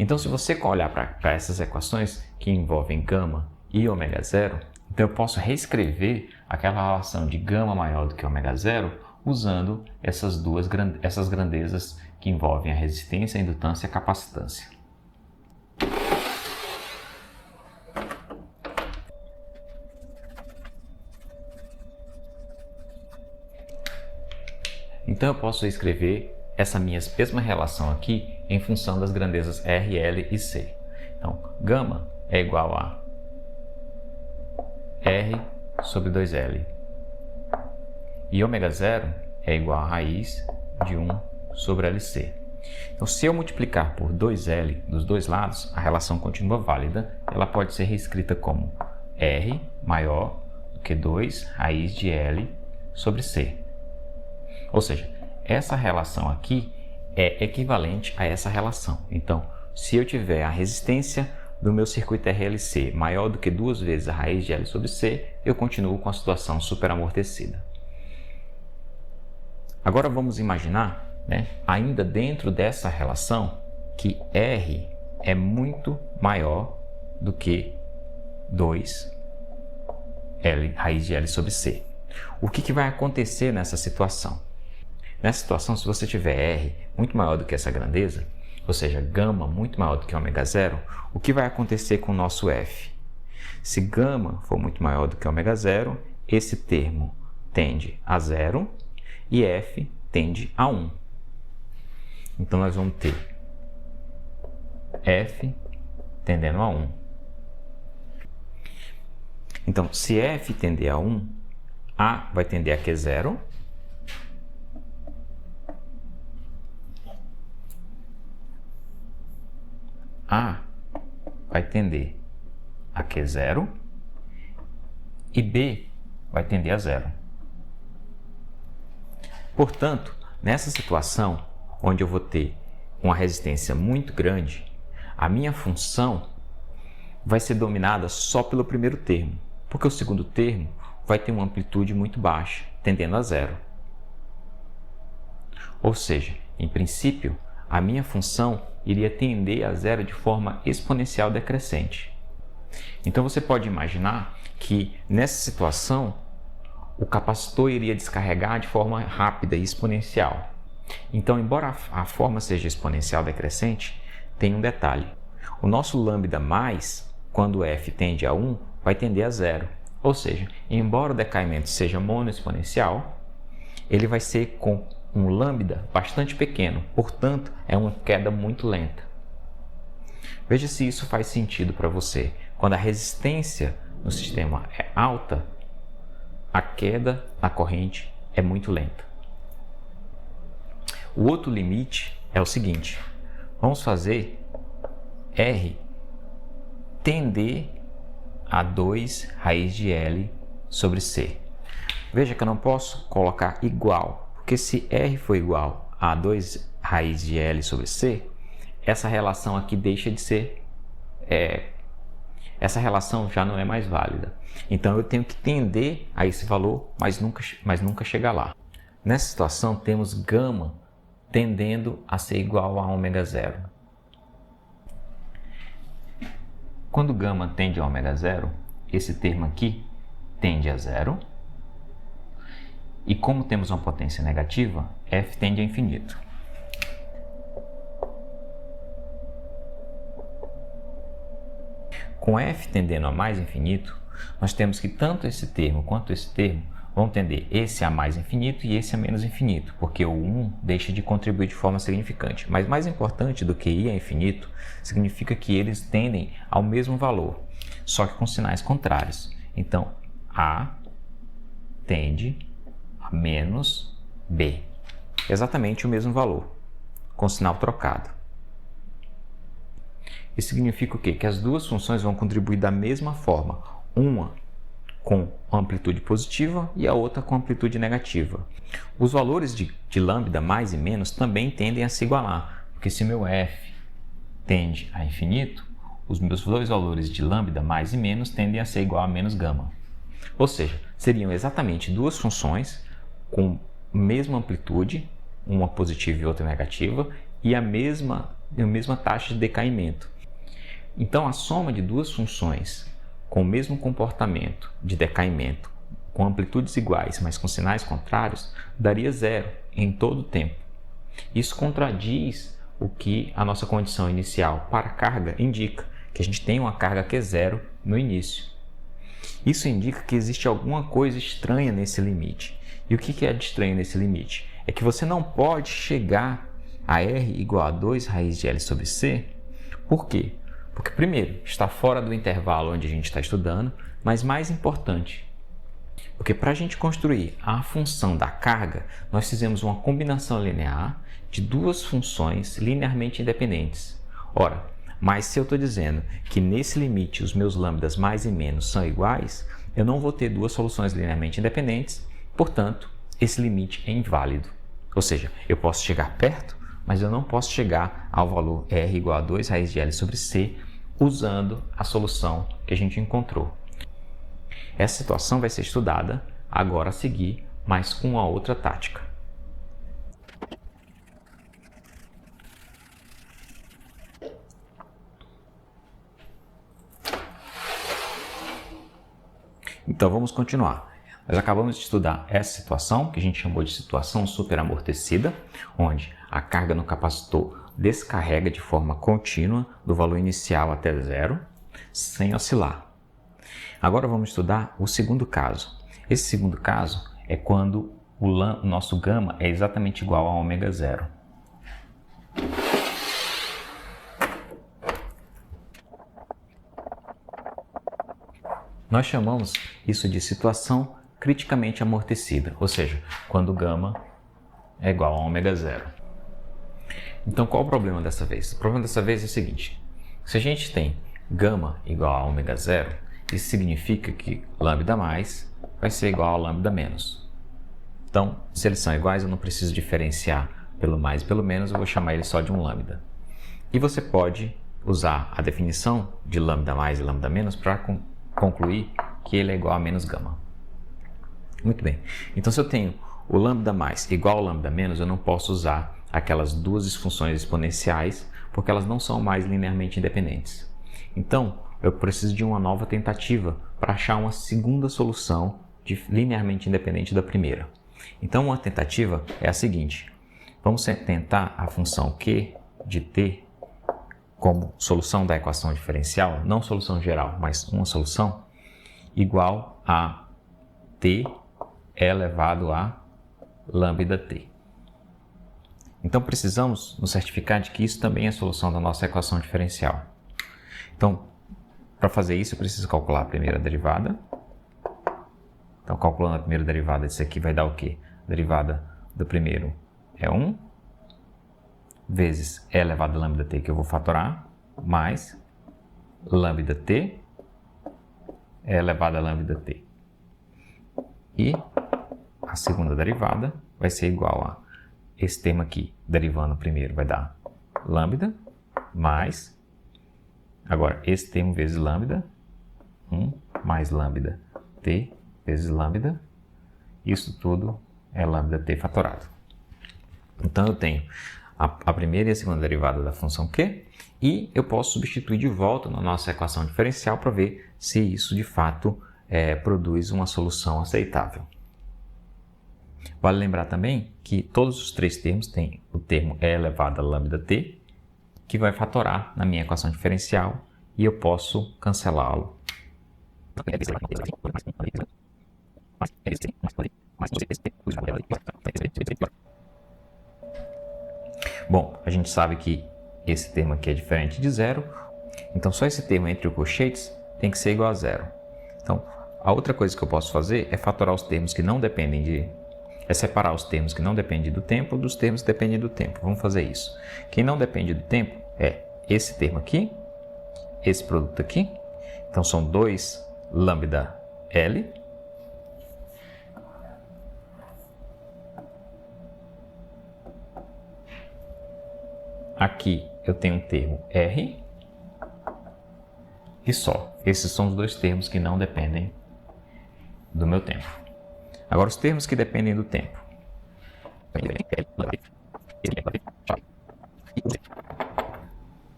Então, se você olhar para essas equações que envolvem gama e ômega zero, então eu posso reescrever aquela relação de gama maior do que ômega zero usando essas grandezas que envolvem a resistência, a indutância e a capacitância. Então eu posso escrever essa mesma relação aqui em função das grandezas R, L e C. Então, gama é igual a R sobre 2L. E ômega zero é igual a raiz de 1 sobre LC. Então, se eu multiplicar por 2L dos dois lados, a relação continua válida. Ela pode ser reescrita como R maior do que 2 raiz de L sobre C. Ou seja, essa relação aqui é equivalente a essa relação. Então, se eu tiver a resistência do meu circuito RLC maior do que 2 vezes a raiz de L sobre C, eu continuo com a situação superamortecida. Agora vamos imaginar, ainda dentro dessa relação, que R é muito maior do que 2 L, raiz de L sobre C. O que vai acontecer nessa situação? Nessa situação, se você tiver R muito maior do que essa grandeza, ou seja, gama muito maior do que ômega zero, o que vai acontecer com o nosso F? Se gama for muito maior do que ômega zero, esse termo tende a zero e F tende a 1. Então, nós vamos ter F tendendo a 1. Então, se F tender a 1, A vai tender a Q0, A vai tender a Q0 e B vai tender a 0. Portanto, nessa situação, onde eu vou ter uma resistência muito grande, a minha função vai ser dominada só pelo primeiro termo, porque o segundo termo vai ter uma amplitude muito baixa, tendendo a 0. Ou seja, em princípio, a minha função iria tender a 0 de forma exponencial decrescente. Então você pode imaginar que nessa situação o capacitor iria descarregar de forma rápida e exponencial. Então, embora a forma seja exponencial decrescente, tem um detalhe. O nosso lambda mais, quando f tende a 1, vai tender a 0. Ou seja, embora o decaimento seja monoexponencial, ele vai ser com um lambda bastante pequeno, portanto, é uma queda muito lenta. Veja se isso faz sentido para você. Quando a resistência no sistema é alta, a queda na corrente é muito lenta. O outro limite é o seguinte: vamos fazer R tender a 2 raiz de L sobre C. Veja que eu não posso colocar igual, porque se R for igual a 2 raiz de L sobre C, essa relação aqui deixa de ser, essa relação já não é mais válida. Então eu tenho que tender a esse valor, mas nunca chegar lá. Nessa situação temos gama tendendo a ser igual a ômega zero. Quando gama tende a ômega zero, esse termo aqui tende a zero. E como temos uma potência negativa, f tende a infinito. Com f tendendo a mais infinito, nós temos que tanto esse termo quanto esse termo vão tender esse a mais infinito e esse a menos infinito, porque o 1 deixa de contribuir de forma significante. Mas mais importante do que i a infinito, significa que eles tendem ao mesmo valor, só que com sinais contrários. Então, a tende a menos b. Exatamente o mesmo valor, com sinal trocado. Isso significa o quê? Que as duas funções vão contribuir da mesma forma, uma com amplitude positiva e a outra com amplitude negativa. Os valores de lambda mais e menos também tendem a se igualar, porque se meu f tende a infinito, os meus dois valores de lambda mais e menos tendem a ser igual a menos gama. Ou seja, seriam exatamente duas funções com a mesma amplitude, uma positiva e outra negativa, e a mesma taxa de decaimento. Então, a soma de duas funções com o mesmo comportamento de decaimento, com amplitudes iguais, mas com sinais contrários, daria zero em todo o tempo. Isso contradiz o que a nossa condição inicial para a carga indica, que a gente tem uma carga que é zero no início. Isso indica que existe alguma coisa estranha nesse limite. E o que é de estranho nesse limite? É que você não pode chegar a R igual a 2 raiz de L sobre C. Por quê? Porque, primeiro, está fora do intervalo onde a gente está estudando, mas mais importante, porque para a gente construir a função da carga, nós fizemos uma combinação linear de duas funções linearmente independentes. Ora, mas se eu estou dizendo que nesse limite os meus lambdas mais e menos são iguais, eu não vou ter duas soluções linearmente independentes, portanto, esse limite é inválido. Ou seja, eu posso chegar perto, mas eu não posso chegar ao valor R igual a 2 raiz de L sobre C usando a solução que a gente encontrou. Essa situação vai ser estudada agora a seguir, mas com uma outra tática. Então vamos continuar. Nós acabamos de estudar essa situação, que a gente chamou de situação superamortecida, onde a carga no capacitor descarrega de forma contínua do valor inicial até zero, sem oscilar. Agora vamos estudar o segundo caso. Esse segundo caso é quando o nosso gama é exatamente igual a ômega zero. Nós chamamos isso de situação criticamente amortecida, ou seja, quando o gama é igual a ômega zero. Então, qual o problema dessa vez? O problema dessa vez é o seguinte: se a gente tem gama igual a ômega zero, isso significa que lambda mais vai ser igual a lambda menos. Então, se eles são iguais, eu não preciso diferenciar pelo mais e pelo menos, eu vou chamar ele só de um lambda. E você pode usar a definição de lambda mais e lambda menos para concluir que ele é igual a menos gama. Muito bem. Então, se eu tenho o lambda mais igual ao lambda menos, eu não posso usar aquelas duas funções exponenciais, porque elas não são mais linearmente independentes. Então, eu preciso de uma nova tentativa para achar uma segunda solução linearmente independente da primeira. Então, uma tentativa é a seguinte: vamos tentar a função Q de t como solução da equação diferencial, não solução geral, mas uma solução igual a t elevado a lambda t. Então, precisamos nos certificar de que isso também é a solução da nossa equação diferencial. Então, para fazer isso, eu preciso calcular a primeira derivada. Então, calculando a primeira derivada, isso aqui vai dar o quê? A derivada do primeiro é 1, vezes e elevado a lambda t, que eu vou fatorar, mais lambda t e elevado a lambda t. E a segunda derivada vai ser igual a esse termo aqui, derivando o primeiro, vai dar lambda mais, agora esse termo vezes lambda, 1 mais lambda t vezes lambda, isso tudo é lambda t fatorado. Então eu tenho a primeira e a segunda derivada da função q, e eu posso substituir de volta na nossa equação diferencial para ver se isso de fato produz uma solução aceitável. Vale lembrar também que todos os três termos têm o termo e elevado a lambda t, que vai fatorar na minha equação diferencial, e eu posso cancelá-lo. Bom, a gente sabe que esse termo aqui é diferente de zero, então só esse termo entre os colchetes tem que ser igual a zero. Então, a outra coisa que eu posso fazer é fatorar os termos que não dependem separar os termos que não dependem do tempo dos termos que dependem do tempo. Vamos fazer isso. Quem não depende do tempo é esse termo aqui, esse produto aqui. Então, são 2 lambda L. Aqui eu tenho um termo R. E só. Esses são os 2 termos que não dependem do meu tempo. Agora, os termos que dependem do tempo.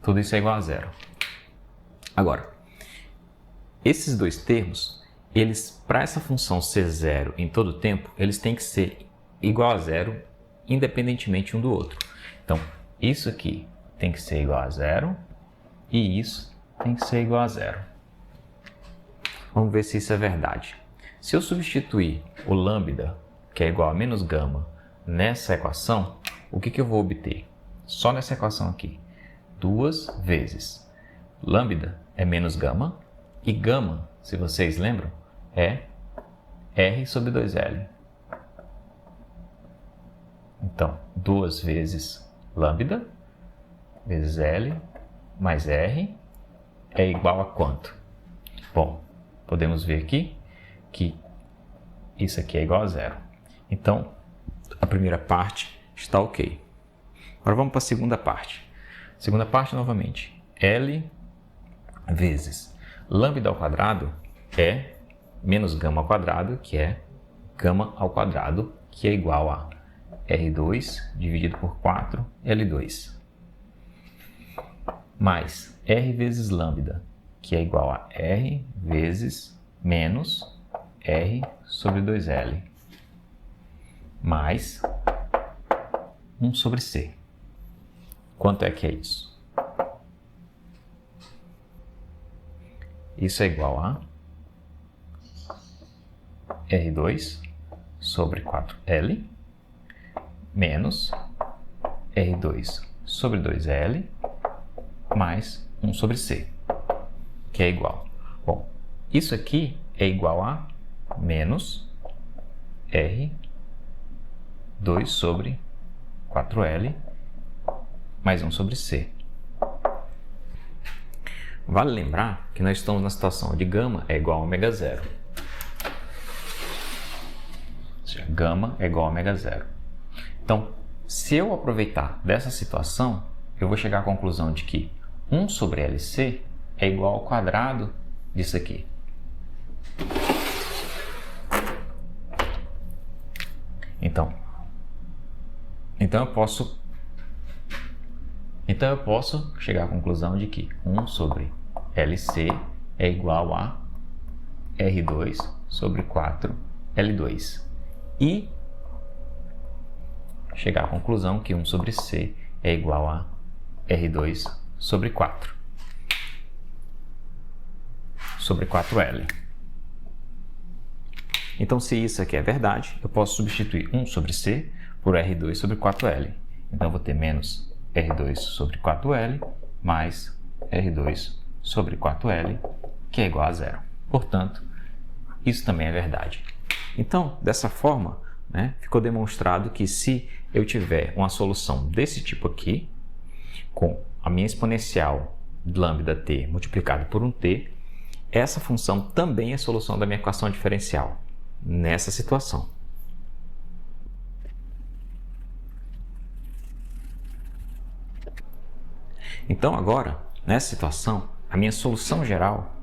Tudo isso é igual a zero. Agora, esses 2 termos, para essa função ser zero em todo o tempo, eles têm que ser igual a zero, independentemente um do outro. Então, isso aqui tem que ser igual a zero e isso tem que ser igual a zero. Vamos ver se isso é verdade. Se eu substituir o lambda, que é igual a menos gama, nessa equação, o que eu vou obter? Só nessa equação aqui. 2 vezes lambda é menos gama, e gama, se vocês lembram, é R sobre 2L. Então, 2 vezes lambda vezes L mais R é igual a quanto? Bom, podemos ver aqui que isso aqui é igual a zero. Então, a primeira parte está ok. Agora vamos para a segunda parte. Segunda parte, novamente. L vezes lambda ao quadrado é menos gama ao quadrado, que é gama ao quadrado, que é igual a R2 dividido por 4 L2. Mais R vezes lambda, que é igual a R vezes menos R sobre 2L, mais 1 sobre C. Quanto é que é isso? Isso é igual a R2 sobre 4L menos R2 sobre 2L mais 1 sobre C, que é igual. Bom, isso aqui é igual a menos R2 sobre 4L mais 1 sobre C. Vale lembrar que nós estamos na situação de gama é igual a ômega zero. Ou seja, gama é igual a ômega zero. Então, se eu aproveitar dessa situação, eu vou chegar à conclusão de que 1 sobre LC é igual ao quadrado disso aqui. Então eu posso chegar à conclusão de que 1 sobre LC é igual a R2 sobre 4 L2. E chegar à conclusão que 1 sobre C é igual a R2 sobre 4 sobre 4L. Então, se isso aqui é verdade, eu posso substituir 1 sobre C por R2 sobre 4L. Então, eu vou ter menos R2 sobre 4L mais R2 sobre 4L, que é igual a zero. Portanto, isso também é verdade. Então, dessa forma, ficou demonstrado que se eu tiver uma solução desse tipo aqui, com a minha exponencial lambda t multiplicado por um t, essa função também é solução da minha equação diferencial nessa situação. Então agora, nessa situação, a minha solução geral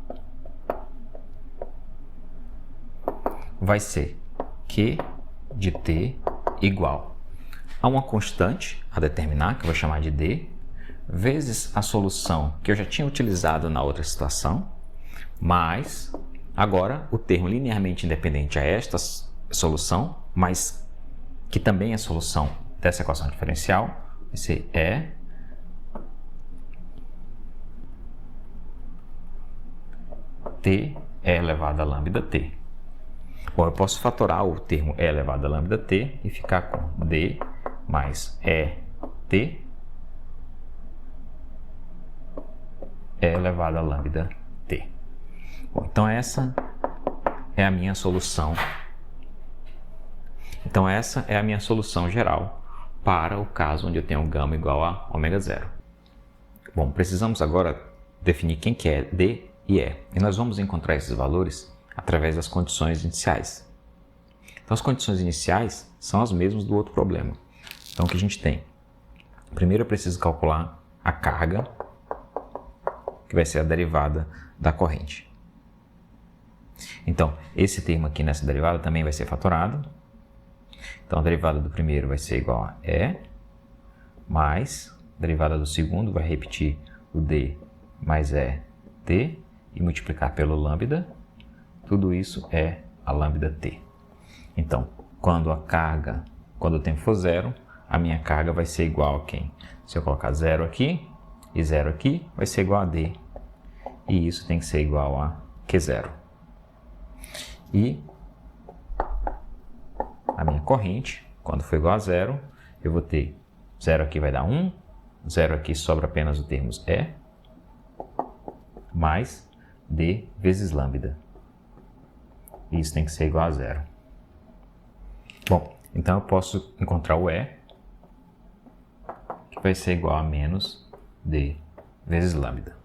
vai ser Q de t igual a uma constante a determinar, que eu vou chamar de d, vezes a solução que eu já tinha utilizado na outra situação, mais agora o termo linearmente independente a esta solução, mas que também é solução dessa equação diferencial, vai ser T é elevado a lambda T. Bom, eu posso fatorar o termo E elevado a lambda T e ficar com D mais ET E elevado a lambda T. Bom, então essa é a minha solução. Então essa é a minha solução geral para o caso onde eu tenho γ igual a ômega zero. Bom, precisamos agora definir quem que é D e E. E nós vamos encontrar esses valores através das condições iniciais. Então as condições iniciais são as mesmas do outro problema. Então o que a gente tem? Primeiro eu preciso calcular a carga, que vai ser a derivada da corrente. Então esse termo aqui nessa derivada também vai ser fatorado. Então a derivada do primeiro vai ser igual a E, mais a derivada do segundo vai repetir o D mais ET e multiplicar pelo lambda. Tudo isso é a lambda T. Então, quando o tempo for zero, a minha carga vai ser igual a quem? Se eu colocar zero aqui e zero aqui, vai ser igual a D. E isso tem que ser igual a Q0. E a minha corrente, quando for igual a zero, eu vou ter zero aqui vai dar 1, zero aqui sobra apenas o termo E, mais D vezes lambda. E isso tem que ser igual a zero. Bom, então eu posso encontrar o E, que vai ser igual a menos D vezes lambda.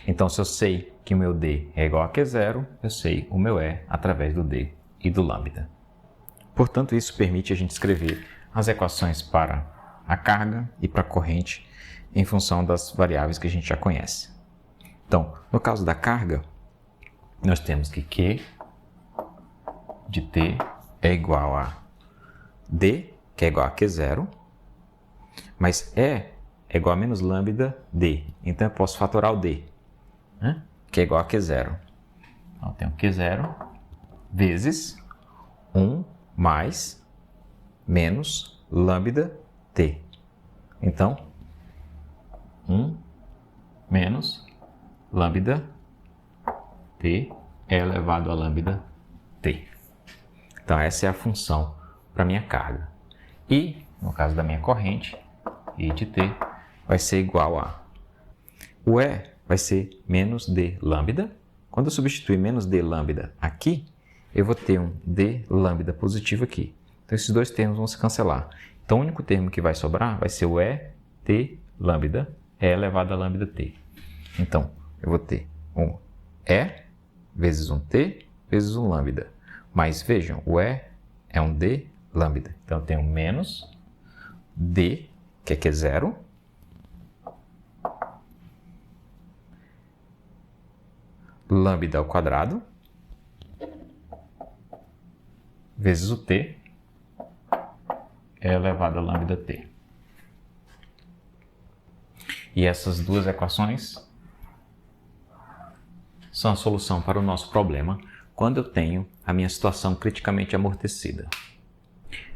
Então, se eu sei que o meu D é igual a Q0, eu sei o meu E através do D e do lambda. Portanto, isso permite a gente escrever as equações para a carga e para a corrente em função das variáveis que a gente já conhece. Então, no caso da carga, nós temos que Q de T é igual a D, que é igual a Q0, mas E é igual a menos lambda D. Então, eu posso fatorar o D, né? Que é igual a Q0. Então, eu tenho Q0 vezes 1 mais menos lambda T. Então, 1 menos lambda T é elevado a lambda T. Então, essa é a função para a minha carga. E, no caso da minha corrente, I de T vai ser igual a... O E vai ser menos D lambda. Quando eu substituir menos D lambda aqui, eu vou ter um D lambda positivo aqui. Então, esses dois termos vão se cancelar. Então, o único termo que vai sobrar vai ser o E T lambda, E elevado a lambda T. Então, eu vou ter um E vezes um T vezes um lambda. Mas vejam, o E é um D lambda. Então, eu tenho menos D, que é Q0, lambda ao quadrado, vezes o T, é elevado a lambda T. E essas duas equações são a solução para o nosso problema quando eu tenho a minha situação criticamente amortecida.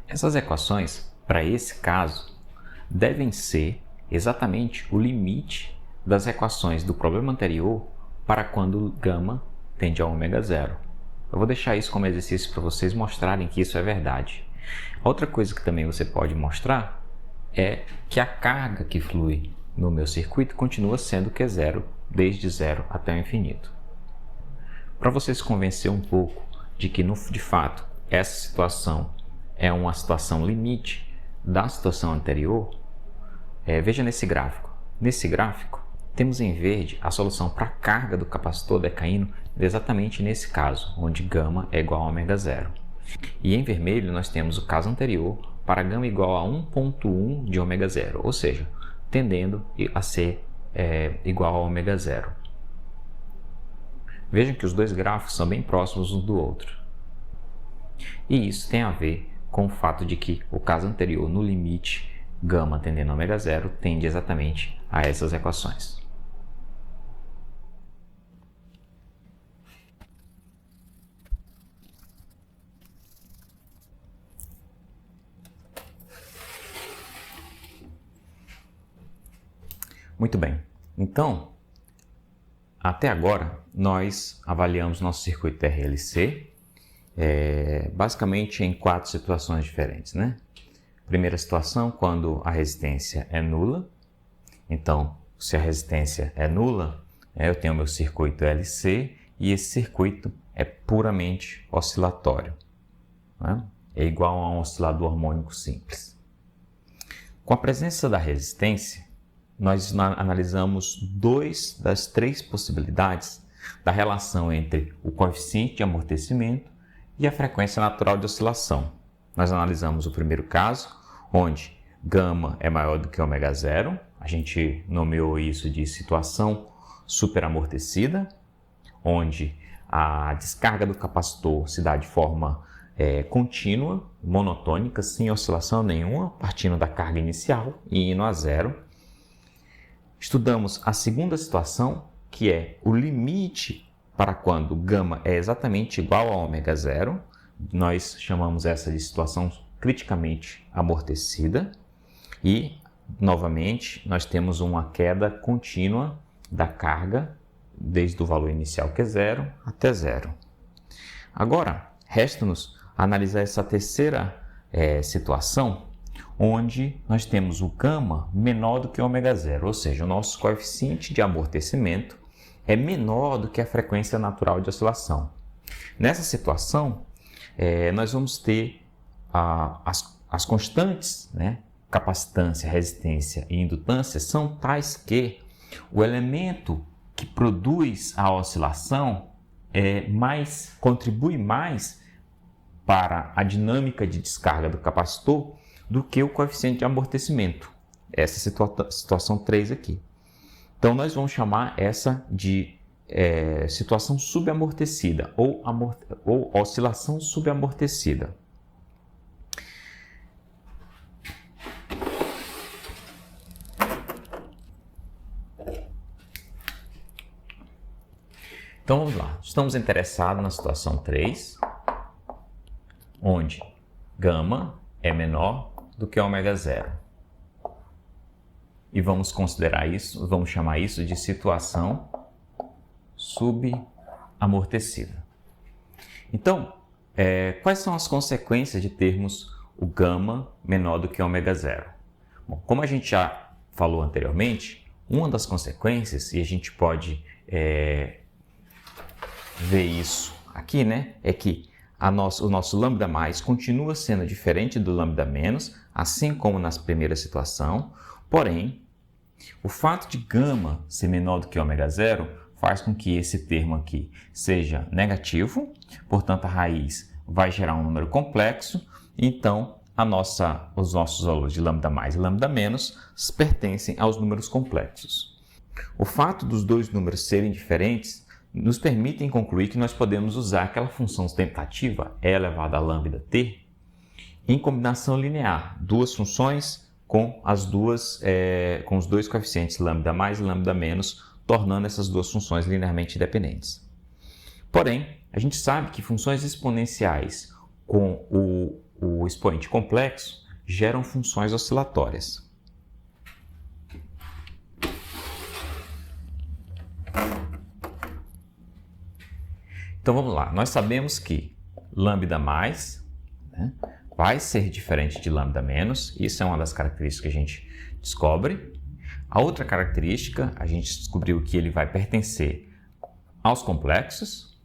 Essas equações, para esse caso, devem ser exatamente o limite das equações do problema anterior para quando γ tende a ômega zero. Eu vou deixar isso como exercício para vocês mostrarem que isso é verdade. Outra coisa que também você pode mostrar é que a carga que flui no meu circuito continua sendo Q0 desde zero até o infinito. Para você se convencer um pouco de que, de fato, essa situação é uma situação limite da situação anterior, veja nesse gráfico. Nesse gráfico, temos em verde a solução para a carga do capacitor decaindo exatamente nesse caso, onde γ é igual a ômega zero. E em vermelho nós temos o caso anterior para γ igual a 1.1 de ômega zero, ou seja, tendendo a ser igual a ômega zero. Vejam que os dois gráficos são bem próximos um do outro. E isso tem a ver com o fato de que o caso anterior, no limite, γ tendendo a ômega zero, tende exatamente a essas equações. Muito bem. Então, Até agora, nós avaliamos nosso circuito RLC basicamente em 4 situações diferentes, né? Primeira situação, quando a resistência é nula. Então, se a resistência é nula, eu tenho meu circuito LC e esse circuito é puramente oscilatório, né? É igual a um oscilador harmônico simples. Com a presença da resistência, nós analisamos 2 das 3 possibilidades da relação entre o coeficiente de amortecimento e a frequência natural de oscilação. Nós analisamos o primeiro caso, onde γ é maior do que ω0. A gente nomeou isso de situação superamortecida, onde a descarga do capacitor se dá de forma contínua, monotônica, sem oscilação nenhuma, partindo da carga inicial e indo a zero. Estudamos a segunda situação, que é o limite para quando γ é exatamente igual a ω0. Nós chamamos essa de situação criticamente amortecida. E, novamente, nós temos uma queda contínua da carga, desde o valor inicial, que é zero, até zero. Agora, resta-nos analisar essa terceira situação, onde nós temos o γ menor do que ω0, ou seja, o nosso coeficiente de amortecimento é menor do que a frequência natural de oscilação. Nessa situação, nós vamos ter as constantes, né? Capacitância, resistência e indutância são tais que o elemento que produz a oscilação contribui mais para a dinâmica de descarga do capacitor do que o coeficiente de amortecimento. Essa situação 3 aqui. Então, nós vamos chamar essa de situação subamortecida ou oscilação subamortecida. Então, vamos lá. Estamos interessados na situação 3, onde γ é menor do que ω0. E vamos considerar isso, vamos chamar isso de situação subamortecida. Então, quais são as consequências de termos o γ menor do que ω0? Bom, como a gente já falou anteriormente, uma das consequências, e a gente pode ver isso aqui, né, é que o nosso lambda mais continua sendo diferente do lambda menos, assim como na primeira situação, porém, o fato de γ ser menor do que ω0 faz com que esse termo aqui seja negativo, portanto a raiz vai gerar um número complexo, então os nossos valores de lambda mais e lambda menos pertencem aos números complexos. O fato dos dois números serem diferentes nos permitem concluir que nós podemos usar aquela função tentativa e elevado a lambda t em combinação linear, duas funções com os dois coeficientes lambda mais e lambda menos, tornando essas duas funções linearmente independentes. Porém, a gente sabe que funções exponenciais com o expoente complexo geram funções oscilatórias. Então vamos lá, nós sabemos que lambda mais, né, vai ser diferente de lambda menos, isso é uma das características que a gente descobre. A outra característica, a gente descobriu que ele vai pertencer aos complexos,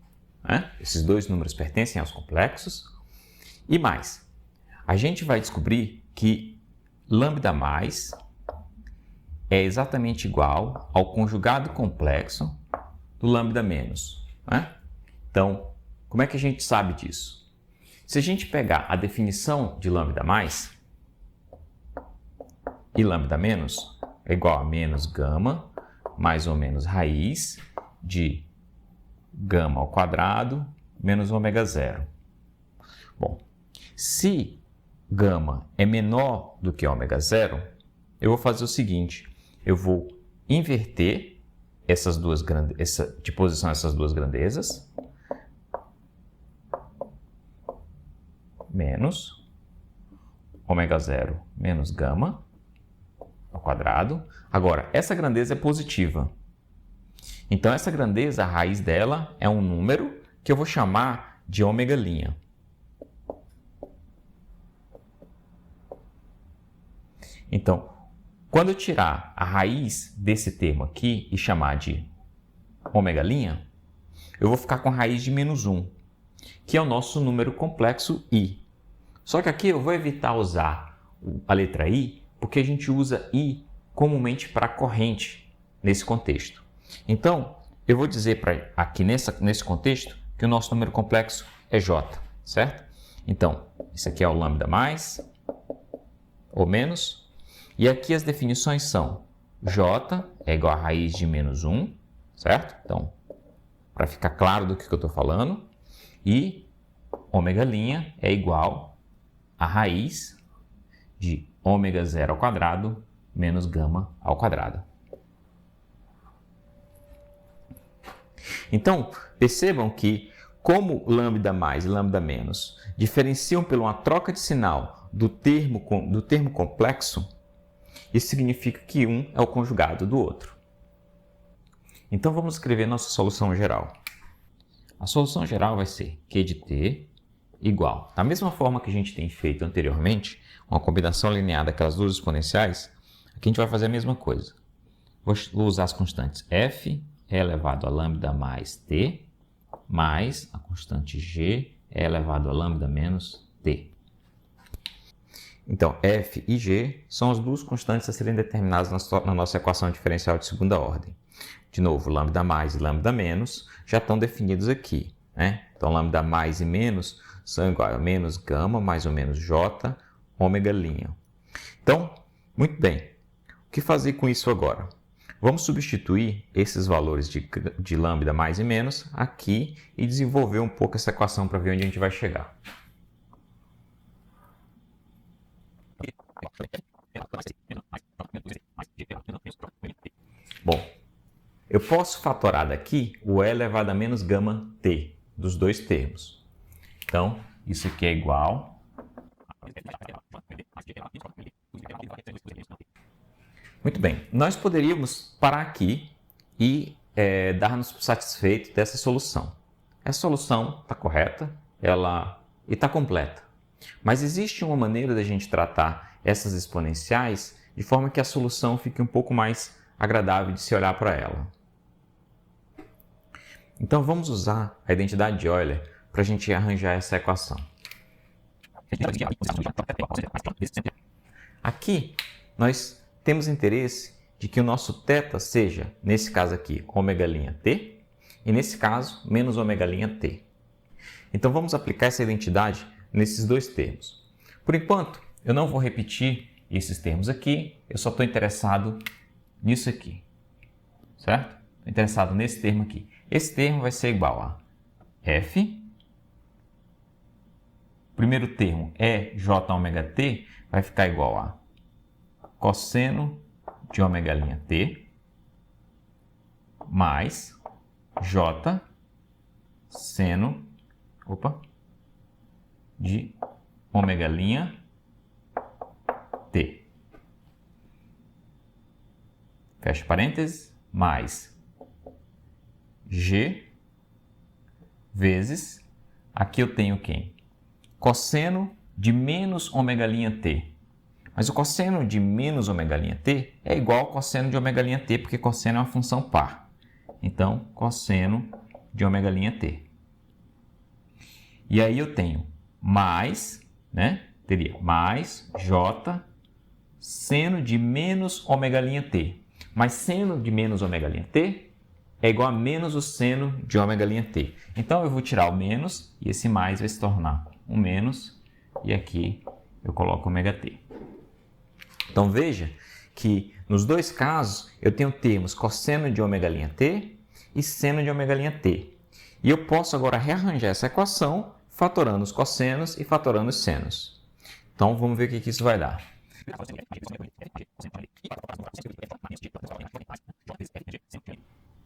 né? Esses dois números pertencem aos complexos. E mais, a gente vai descobrir que lambda mais é exatamente igual ao conjugado complexo do lambda menos, né? Então, como é que a gente sabe disso? Se a gente pegar a definição de lambda mais e lambda menos é igual a menos γ mais ou menos raiz de γ ao quadrado menos ω0. Bom, se γ é menor do que ω0, eu vou fazer o seguinte, eu vou inverter de posição essas duas grandezas, menos ω0 menos γ ao quadrado. Agora, essa grandeza é positiva. Então, essa grandeza, a raiz dela é um número que eu vou chamar de ômega'. Então, quando eu tirar a raiz desse termo aqui e chamar de ômega', eu vou ficar com a raiz de -1, que é o nosso número complexo i. Só que aqui eu vou evitar usar a letra i, porque a gente usa i comumente para corrente nesse contexto. Então, eu vou dizer aqui nesse contexto que o nosso número complexo é j, certo? Então, isso aqui é o lambda mais ou menos. E aqui as definições são j é igual a raiz de -1, certo? Então, para ficar claro do que eu estou falando. E ômega' é igual a raiz de ômega0² menos gama ao quadrado. Então, percebam que, como lambda mais e lambda menos diferenciam por uma troca de sinal do termo complexo, isso significa que um é o conjugado do outro. Então, vamos escrever nossa solução geral. A solução geral vai ser Q de t igual, da mesma forma que a gente tem feito anteriormente, uma combinação linear daquelas duas exponenciais, aqui a gente vai fazer a mesma coisa. Vou usar as constantes f é elevado a lambda mais t, mais a constante g é elevado a lambda menos t. Então, f e g são as duas constantes a serem determinadas na nossa equação diferencial de segunda ordem. De novo, lambda mais e lambda menos já estão definidos aqui, né? Então, lambda mais e menos são iguais a menos gama mais ou menos j, ômega'. Então, muito bem. O que fazer com isso agora? Vamos substituir esses valores de lambda mais e menos aqui e desenvolver um pouco essa equação para ver onde a gente vai chegar. Bom, eu posso fatorar daqui o e elevado a menos gama t dos dois termos. Então, isso aqui é igual Muito bem, nós poderíamos parar aqui e dar-nos satisfeito dessa solução. Essa solução está correta e está completa. Mas existe uma maneira da gente tratar essas exponenciais de forma que a solução fique um pouco mais agradável de se olhar para ela. Então vamos usar a identidade de Euler para a gente arranjar essa equação. Aqui nós temos interesse de que o nosso θ seja, nesse caso aqui, ômega't, e nesse caso, menos ômega't. Então vamos aplicar essa identidade nesses dois termos. Por enquanto, eu não vou repetir esses termos aqui, eu só estou interessado nisso aqui, certo? Estou interessado nesse termo aqui. Esse termo vai ser igual a f, o primeiro termo é jôt, vai ficar igual a cosseno de ômega', mais j seno de ômega', t. Fecha parênteses, mais g vezes, aqui eu tenho quem? Cosseno de menos ômega', mas o cosseno de menos ômega', é igual ao cosseno de ômega', porque cosseno é uma função par. Então, cosseno de ômega'. E aí eu tenho mais, teria mais j seno de menos ômega'. Mas seno de menos ômega', é igual a menos o seno de ômega'. Então, eu vou tirar o menos e esse mais vai se tornar um menos. E aqui eu coloco ômega'. Então, veja que nos dois casos eu tenho termos cosseno de ômega', e seno de ômega'. E eu posso agora rearranjar essa equação fatorando os cossenos e fatorando os senos. Então, vamos ver o que isso vai dar.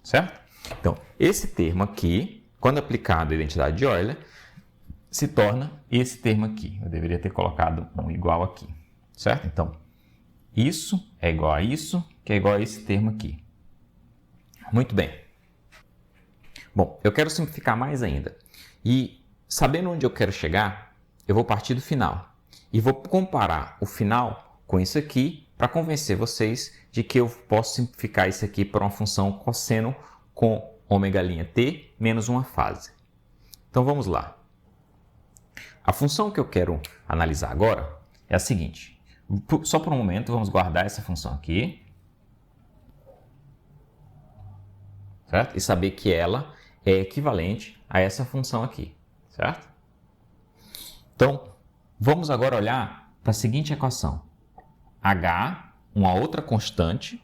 Certo? Então, esse termo aqui, quando aplicado à identidade de Euler, se torna esse termo aqui. Eu deveria ter colocado um igual aqui. Certo? Então, isso é igual a isso, que é igual a esse termo aqui. Muito bem. Bom, eu quero simplificar mais ainda. E sabendo onde eu quero chegar, eu vou partir do final. E vou comparar o final com isso aqui para convencer vocês de que eu posso simplificar isso aqui para uma função cosseno com ômega' menos uma fase. Então vamos lá. A função que eu quero analisar agora é a seguinte. Só por um momento, vamos guardar essa função aqui. Certo? E saber que ela é equivalente a essa função aqui. Certo? Então, vamos agora olhar para a seguinte equação. H, uma outra constante,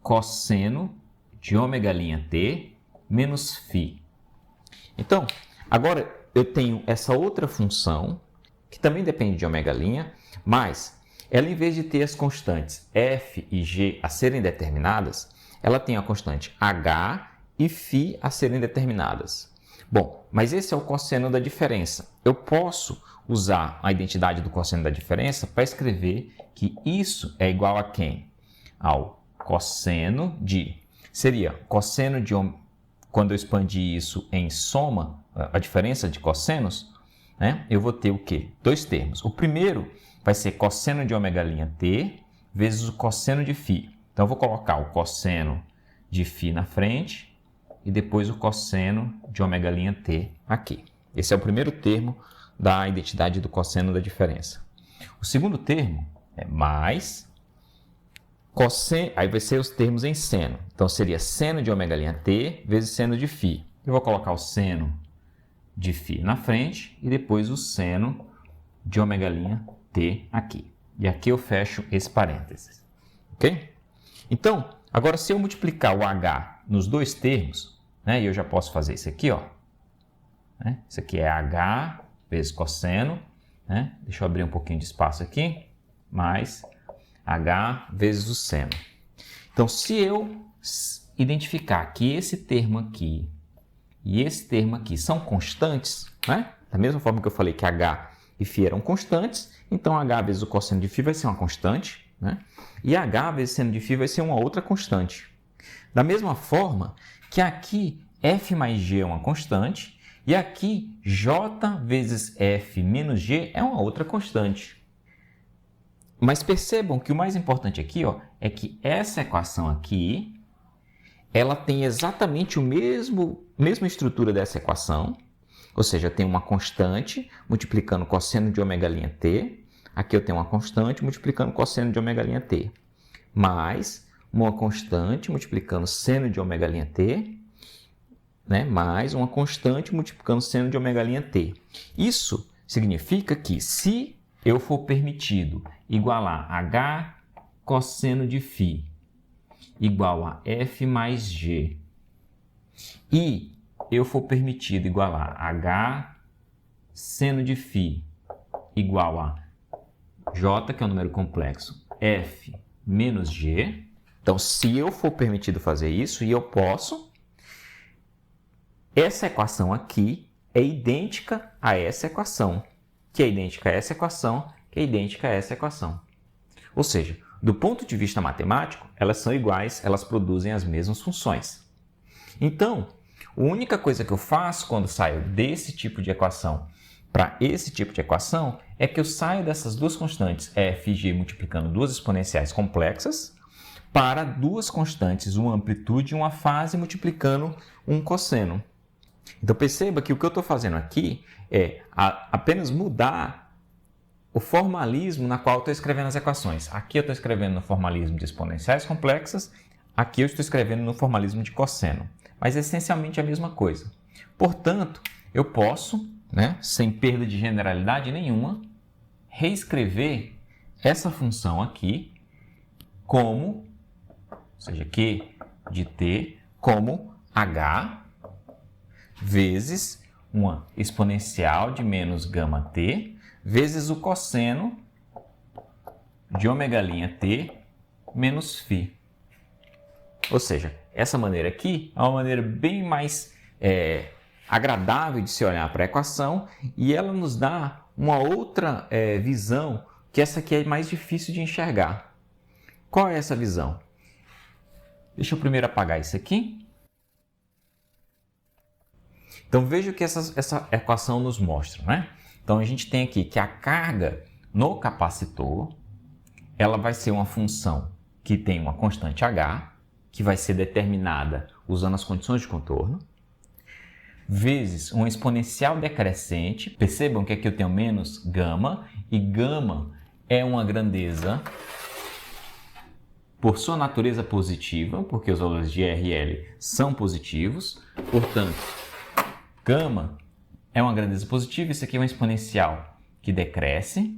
cosseno de ômega' menos φ. Então, agora eu tenho essa outra função, que também depende de ômega', mas ela, em vez de ter as constantes f e g a serem determinadas, ela tem a constante h e φ a serem determinadas. Bom, mas esse é o cosseno da diferença. Eu posso usar a identidade do cosseno da diferença para escrever que isso é igual a quem? Ao cosseno de... Seria cosseno de... Quando eu expandir isso em soma, a diferença de cossenos, né, eu vou ter o quê? Dois termos. O primeiro vai ser cosseno de ômega' vezes o cosseno de φ. Então, eu vou colocar o cosseno de φ na frente e depois o cosseno de ômega' aqui. Esse é o primeiro termo da identidade do cosseno da diferença. O segundo termo é mais cosseno, aí vai ser os termos em seno. Então, seria seno de ômega' vezes seno de φ. Eu vou colocar o seno de φ na frente e depois o seno de ômega' aqui. E aqui eu fecho esse parênteses. Ok? Então, agora se eu multiplicar o h nos dois termos, né, e eu já posso fazer isso aqui, ó. Né, isso aqui é h vezes cosseno. Né, deixa eu abrir um pouquinho de espaço aqui. Mais h vezes o seno. Então, se eu identificar que esse termo aqui e esse termo aqui são constantes, né? Da mesma forma que eu falei que h e φ eram constantes, então h vezes o cosseno de φ vai ser uma constante, né? E h vezes seno de φ vai ser uma outra constante. Da mesma forma que aqui f mais g é uma constante e aqui j vezes f menos g é uma outra constante. Mas percebam que o mais importante aqui, ó, é que essa equação aqui, ela tem exatamente a mesma estrutura dessa equação, ou seja, eu tenho uma constante multiplicando cosseno de ômega', aqui eu tenho uma constante multiplicando cosseno de ômega', mais uma constante multiplicando seno de ômega', né, mais uma constante multiplicando seno de ômega'. Isso significa que se eu for permitido igualar h cosseno de φ igual a f mais g e eu for permitido igualar h seno de φ igual a j, que é um número complexo, f menos g. Então, se eu for permitido fazer isso, e eu posso, essa equação aqui é idêntica a essa equação, que é idêntica a essa equação, que é idêntica a essa equação. Ou seja, do ponto de vista matemático, elas são iguais, elas produzem as mesmas funções. Então, a única coisa que eu faço quando saio desse tipo de equação para esse tipo de equação é que eu saio dessas duas constantes f e g multiplicando duas exponenciais complexas para duas constantes, uma amplitude e uma fase, multiplicando um cosseno. Então, perceba que o que eu estou fazendo aqui é apenas mudar o formalismo na qual eu estou escrevendo as equações. Aqui eu estou escrevendo no formalismo de exponenciais complexas, aqui eu estou escrevendo no formalismo de cosseno. Mas é essencialmente a mesma coisa. Portanto, eu posso, né, sem perda de generalidade nenhuma, reescrever essa função aqui como, ou seja, q de t, como h vezes uma exponencial de menos gama t vezes o cosseno de ômega' menos φ. Ou seja, essa maneira aqui é uma maneira bem mais agradável de se olhar para a equação e ela nos dá uma outra visão, que essa aqui é mais difícil de enxergar. Qual é essa visão? Deixa eu primeiro apagar isso aqui. Então veja o que essa equação nos mostra, né? Então a gente tem aqui que a carga no capacitor, ela vai ser uma função que tem uma constante H, que vai ser determinada usando as condições de contorno, vezes uma exponencial decrescente. Percebam que aqui eu tenho menos gama, e gama é uma grandeza por sua natureza positiva, porque os valores de RL são positivos, portanto, gama é uma grandeza positiva, isso aqui é uma exponencial que decresce.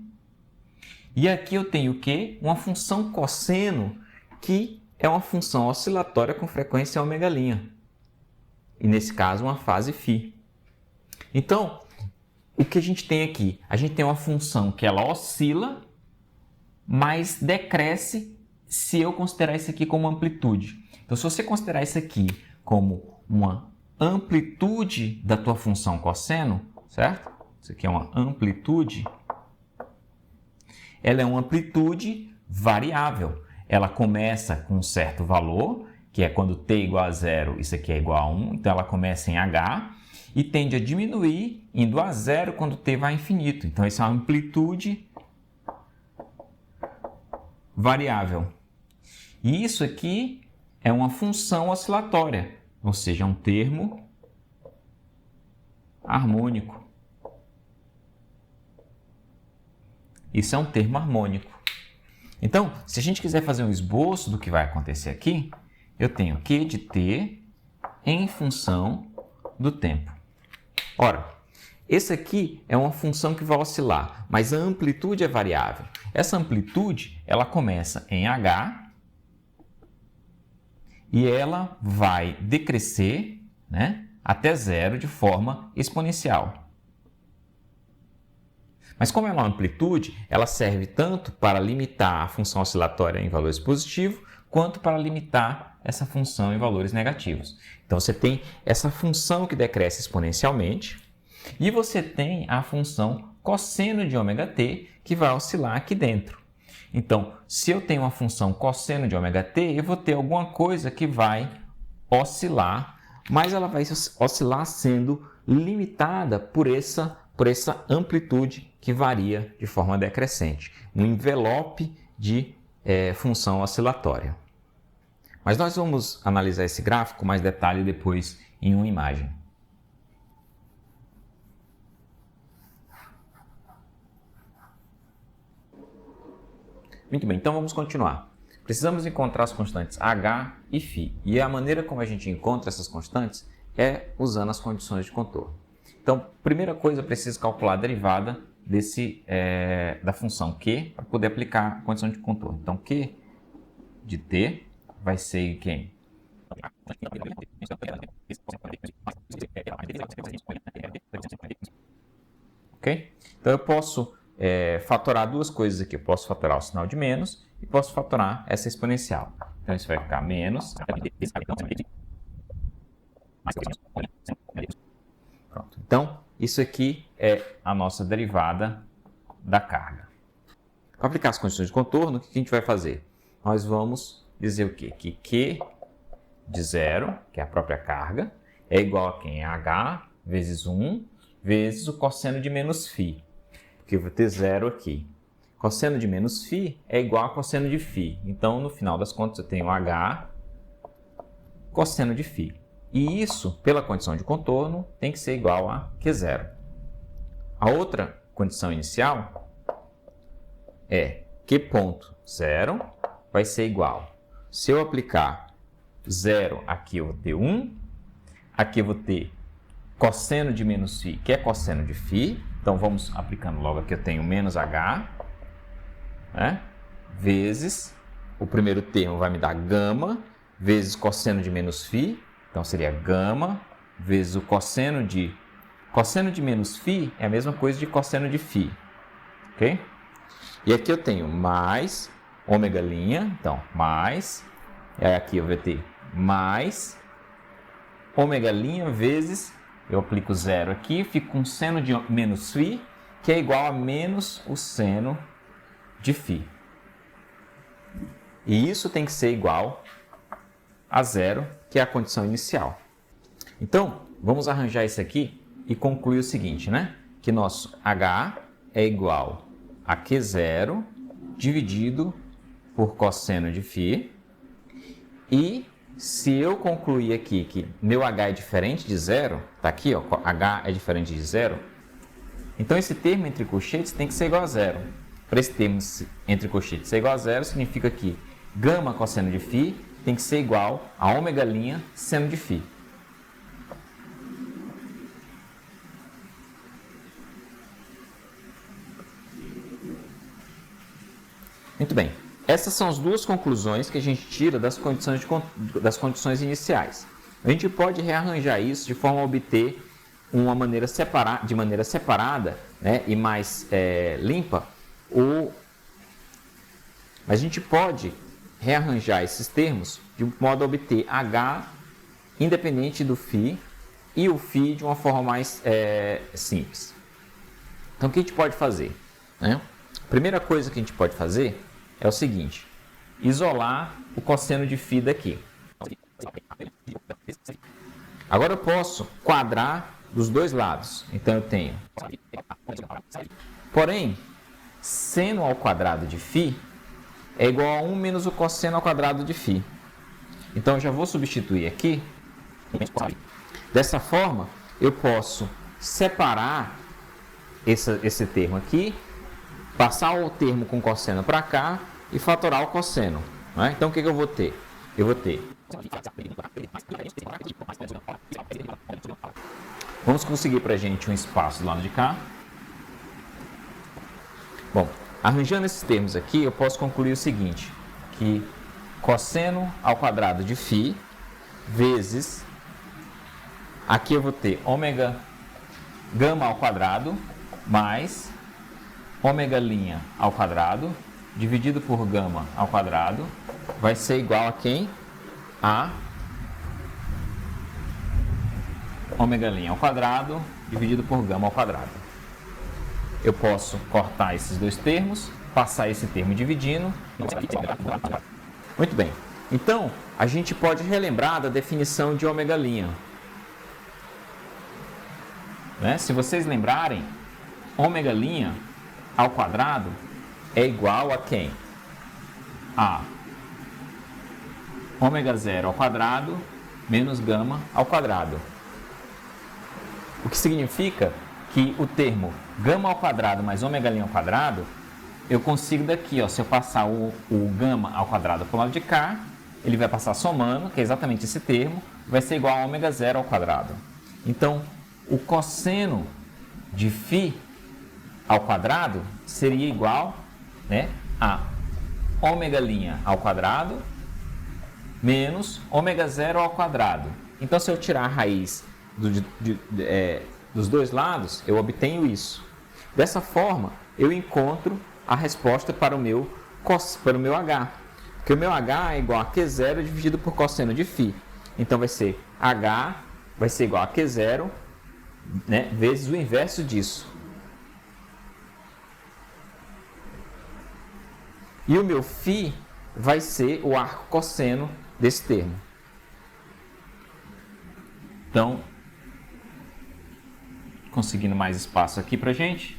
E aqui eu tenho o quê? Uma função cosseno, que é uma função oscilatória com frequência ômega'. E nesse caso, uma fase φ. Então, o que a gente tem aqui? A gente tem uma função que ela oscila, mas decresce se eu considerar isso aqui como amplitude. Então, se você considerar isso aqui como uma amplitude da tua função cosseno, certo? Isso aqui é uma amplitude. Ela é uma amplitude variável. Ela começa com um certo valor, que é quando t igual a 0, isso aqui é igual a 1. Então, ela começa em H e tende a diminuir, indo a 0 quando t vai a infinito. Então, isso é uma amplitude variável. E isso aqui é uma função oscilatória, ou seja, um termo harmônico. Isso é um termo harmônico. Então, se a gente quiser fazer um esboço do que vai acontecer aqui, eu tenho Q de t em função do tempo. Ora, esse aqui é uma função que vai oscilar, mas a amplitude é variável. Essa amplitude, ela começa em H e ela vai decrescer, né, até 0 de forma exponencial. Mas como ela é uma amplitude, ela serve tanto para limitar a função oscilatória em valores positivos, quanto para limitar essa função em valores negativos. Então você tem essa função que decresce exponencialmente e você tem a função cosseno de ômega-t que vai oscilar aqui dentro. Então, se eu tenho uma função cosseno de ômega-t, eu vou ter alguma coisa que vai oscilar, mas ela vai oscilar sendo limitada por essa amplitude que varia de forma decrescente, um envelope de função oscilatória. Mas nós vamos analisar esse gráfico com mais detalhe depois em uma imagem. Muito bem, então vamos continuar. Precisamos encontrar as constantes H e φ. E a maneira como a gente encontra essas constantes é usando as condições de contorno. Então, primeira coisa, eu preciso calcular a derivada da função Q para poder aplicar a condição de contorno. Então, Q de t vai ser quem? Ok? Então, eu posso fatorar duas coisas aqui. Eu posso fatorar o sinal de menos e posso fatorar essa exponencial. Então, isso vai ficar menos. Pronto. Então, isso aqui é a nossa derivada da carga. Para aplicar as condições de contorno, o que a gente vai fazer? Nós vamos dizer o quê? Que Q de 0, que é a própria carga, é igual a quem? H vezes 1 vezes o cosseno de menos φ. Porque eu vou ter 0 aqui. Cosseno de menos φ é igual a cosseno de φ. Então, no final das contas, eu tenho H cosseno de φ. E isso, pela condição de contorno, tem que ser igual a Q0. A outra condição inicial é Q ponto 0 vai ser igual. Se eu aplicar 0 aqui, eu vou ter 1. Aqui eu vou ter cosseno de menos φ, que é cosseno de φ. Então, vamos aplicando logo aqui, eu tenho menos H, né? Vezes, o primeiro termo vai me dar gama, vezes cosseno de menos φ. Então, seria gama vezes o cosseno de... Cosseno de menos φ é a mesma coisa de cosseno de φ. Ok? E aqui eu tenho mais ômega', então, mais... aqui eu vou ter mais ômega' vezes... Eu aplico 0 aqui, fico com seno de menos φ, que é igual a menos o seno de φ. E isso tem que ser igual a 0, que é a condição inicial. Então, vamos arranjar isso aqui e concluir o seguinte, né? Que nosso H é igual a Q0 dividido por cosseno de φ. E se eu concluir aqui que meu H é diferente de zero, tá aqui, ó, H é diferente de zero, então esse termo entre colchetes tem que ser igual a zero. Para esse termo entre colchetes ser igual a zero, significa que gama cosseno de φ tem que ser igual a ômega' seno de φ. Muito bem. Essas são as duas conclusões que a gente tira das condições iniciais. A gente pode rearranjar isso de forma a obter de maneira separada, né, e mais limpa, mas a gente pode rearranjar esses termos de modo a obter H independente do φ e o φ de uma forma mais simples. Então, o que a gente pode fazer, né? A primeira coisa que a gente pode fazer é o seguinte: isolar o cosseno de φ daqui. Agora eu posso quadrar dos dois lados. Então eu tenho. Porém, seno ao quadrado de φ é igual a 1 menos o cosseno ao quadrado de φ. Então eu já vou substituir aqui. Dessa forma, eu posso separar esse termo aqui, passar o termo com cosseno para cá e fatorar o cosseno, né? Então o que eu vou ter? Eu vou ter. Vamos conseguir para a gente um espaço do lado de cá. Bom, arranjando esses termos aqui, eu posso concluir o seguinte: que cosseno ao quadrado de φ vezes, aqui eu vou ter ômega gama ao quadrado mais ômega' ao quadrado dividido por gama ao quadrado vai ser igual a quem? A ômega' ao quadrado dividido por gama ao quadrado. Eu posso cortar esses dois termos, passar esse termo dividindo. Muito bem. Então, a gente pode relembrar da definição de ômega'. Né? Se vocês lembrarem, ômega' ao quadrado é igual a quem? A ômega 0 ao quadrado menos gama ao quadrado. O que significa que o termo gama ao quadrado mais ômega' ao quadrado, eu consigo daqui, ó, se eu passar o gama ao quadrado para o lado de cá, ele vai passar somando, que é exatamente esse termo, vai ser igual a ômega 0 ao quadrado. Então, o cosseno de φ ao quadrado seria igual, né, a ômega' ao quadrado menos ômega 0 ao quadrado. Então, se eu tirar a raiz dos dois lados, eu obtenho isso. Dessa forma, eu encontro a resposta para o meu H. Porque o meu H é igual a Q0 dividido por cosseno de φ. Então, vai ser H vai ser igual a Q0, né, vezes o inverso disso. E o meu φ vai ser o arco cosseno desse termo. Então, conseguindo mais espaço aqui para a gente,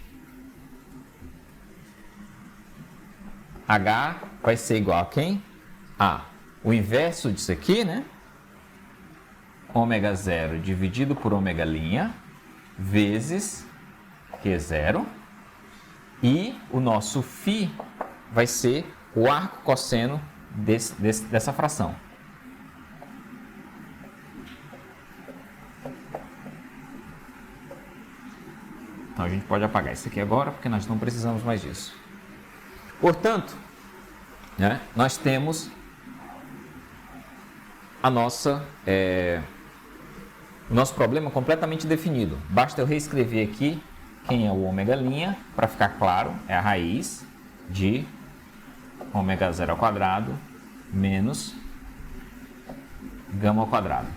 H vai ser igual a quem? A o inverso disso aqui, né? Ômega 0 dividido por ômega' vezes Q0. E o nosso φ vai ser o arco cosseno dessa fração. Então a gente pode apagar isso aqui agora, porque nós não precisamos mais disso. Portanto, né, nós temos o nosso problema completamente definido. Basta eu reescrever aqui quem é o ômega' para ficar claro, é a raiz de ômega 0 ao quadrado menos gama ao quadrado.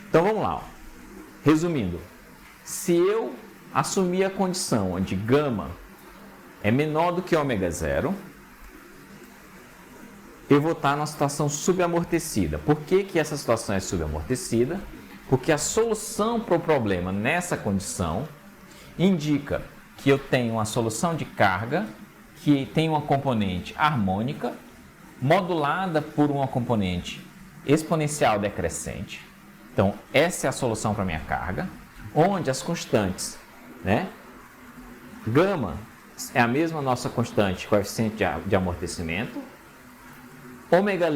Então vamos lá. Ó. Resumindo, se eu assumir a condição onde gama é menor do que ômega 0, eu vou estar numa situação subamortecida. Por que essa situação é subamortecida? Porque a solução para o problema nessa condição indica que eu tenho uma solução de carga que tem uma componente harmônica modulada por uma componente exponencial decrescente. Então, essa é a solução para a minha carga, onde as constantes, né? Gama é a mesma nossa constante, coeficiente de amortecimento. Ômega'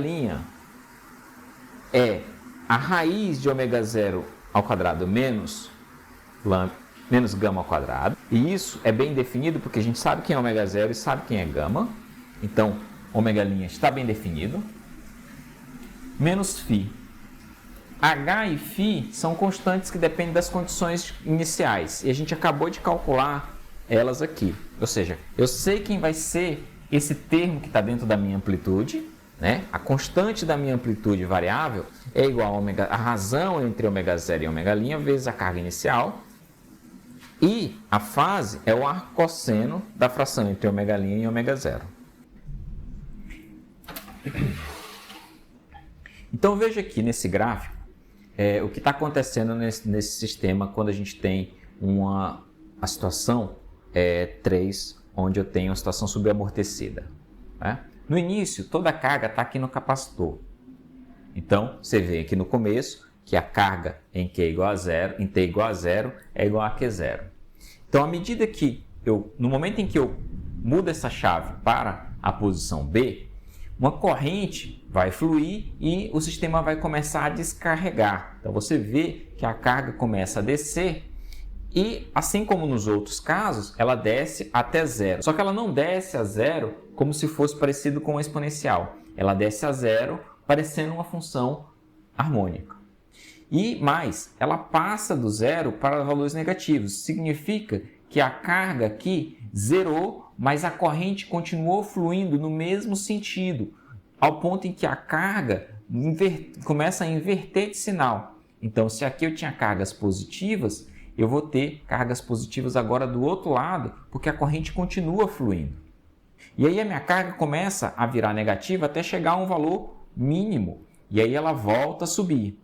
é a raiz de ômega zero ao quadrado menos gama ao quadrado. E isso é bem definido porque a gente sabe quem é ômega zero e sabe quem é gama. Então, ômega' está bem definido. Menos φ. H e φ são constantes que dependem das condições iniciais. E a gente acabou de calcular elas aqui. Ou seja, eu sei quem vai ser esse termo que está dentro da minha amplitude, né? A constante da minha amplitude variável é igual a razão entre ômega zero e ômega' vezes a carga inicial. E a fase é o arcosseno da fração entre ômega' e ômega zero. Então veja aqui nesse gráfico o que está acontecendo nesse sistema quando a gente tem a situação 3, onde eu tenho a situação sugamortecida. Né? No início, toda a carga está aqui no capacitor. Então, você vê aqui no começo que a carga em Q igual a zero, em T igual a zero, é igual a Q0. Então, à medida que no momento em que eu mudo essa chave para a posição B, uma corrente vai fluir e o sistema vai começar a descarregar. Então, você vê que a carga começa a descer e, assim como nos outros casos, ela desce até zero. Só que ela não desce a zero como se fosse parecido com uma exponencial. Ela desce a zero parecendo uma função harmônica. E mais, ela passa do zero para valores negativos. Significa que a carga aqui zerou, mas a corrente continuou fluindo no mesmo sentido, ao ponto em que a carga começa a inverter de sinal. Então, se aqui eu tinha cargas positivas, eu vou ter cargas positivas agora do outro lado, porque a corrente continua fluindo. E aí a minha carga começa a virar negativa até chegar a um valor mínimo. E aí ela volta a subir.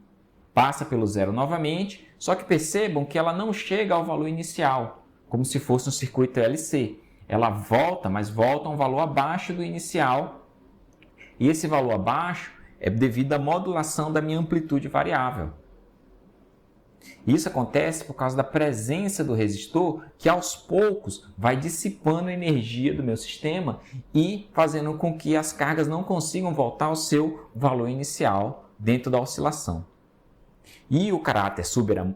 Passa pelo zero novamente, só que percebam que ela não chega ao valor inicial, como se fosse um circuito LC. Ela volta, mas volta a um valor abaixo do inicial. E esse valor abaixo é devido à modulação da minha amplitude variável. Isso acontece por causa da presença do resistor, que aos poucos vai dissipando a energia do meu sistema e fazendo com que as cargas não consigam voltar ao seu valor inicial dentro da oscilação. E o caráter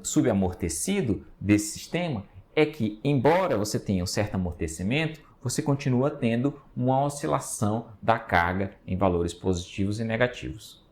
subamortecido desse sistema é que, embora você tenha um certo amortecimento, você continua tendo uma oscilação da carga em valores positivos e negativos.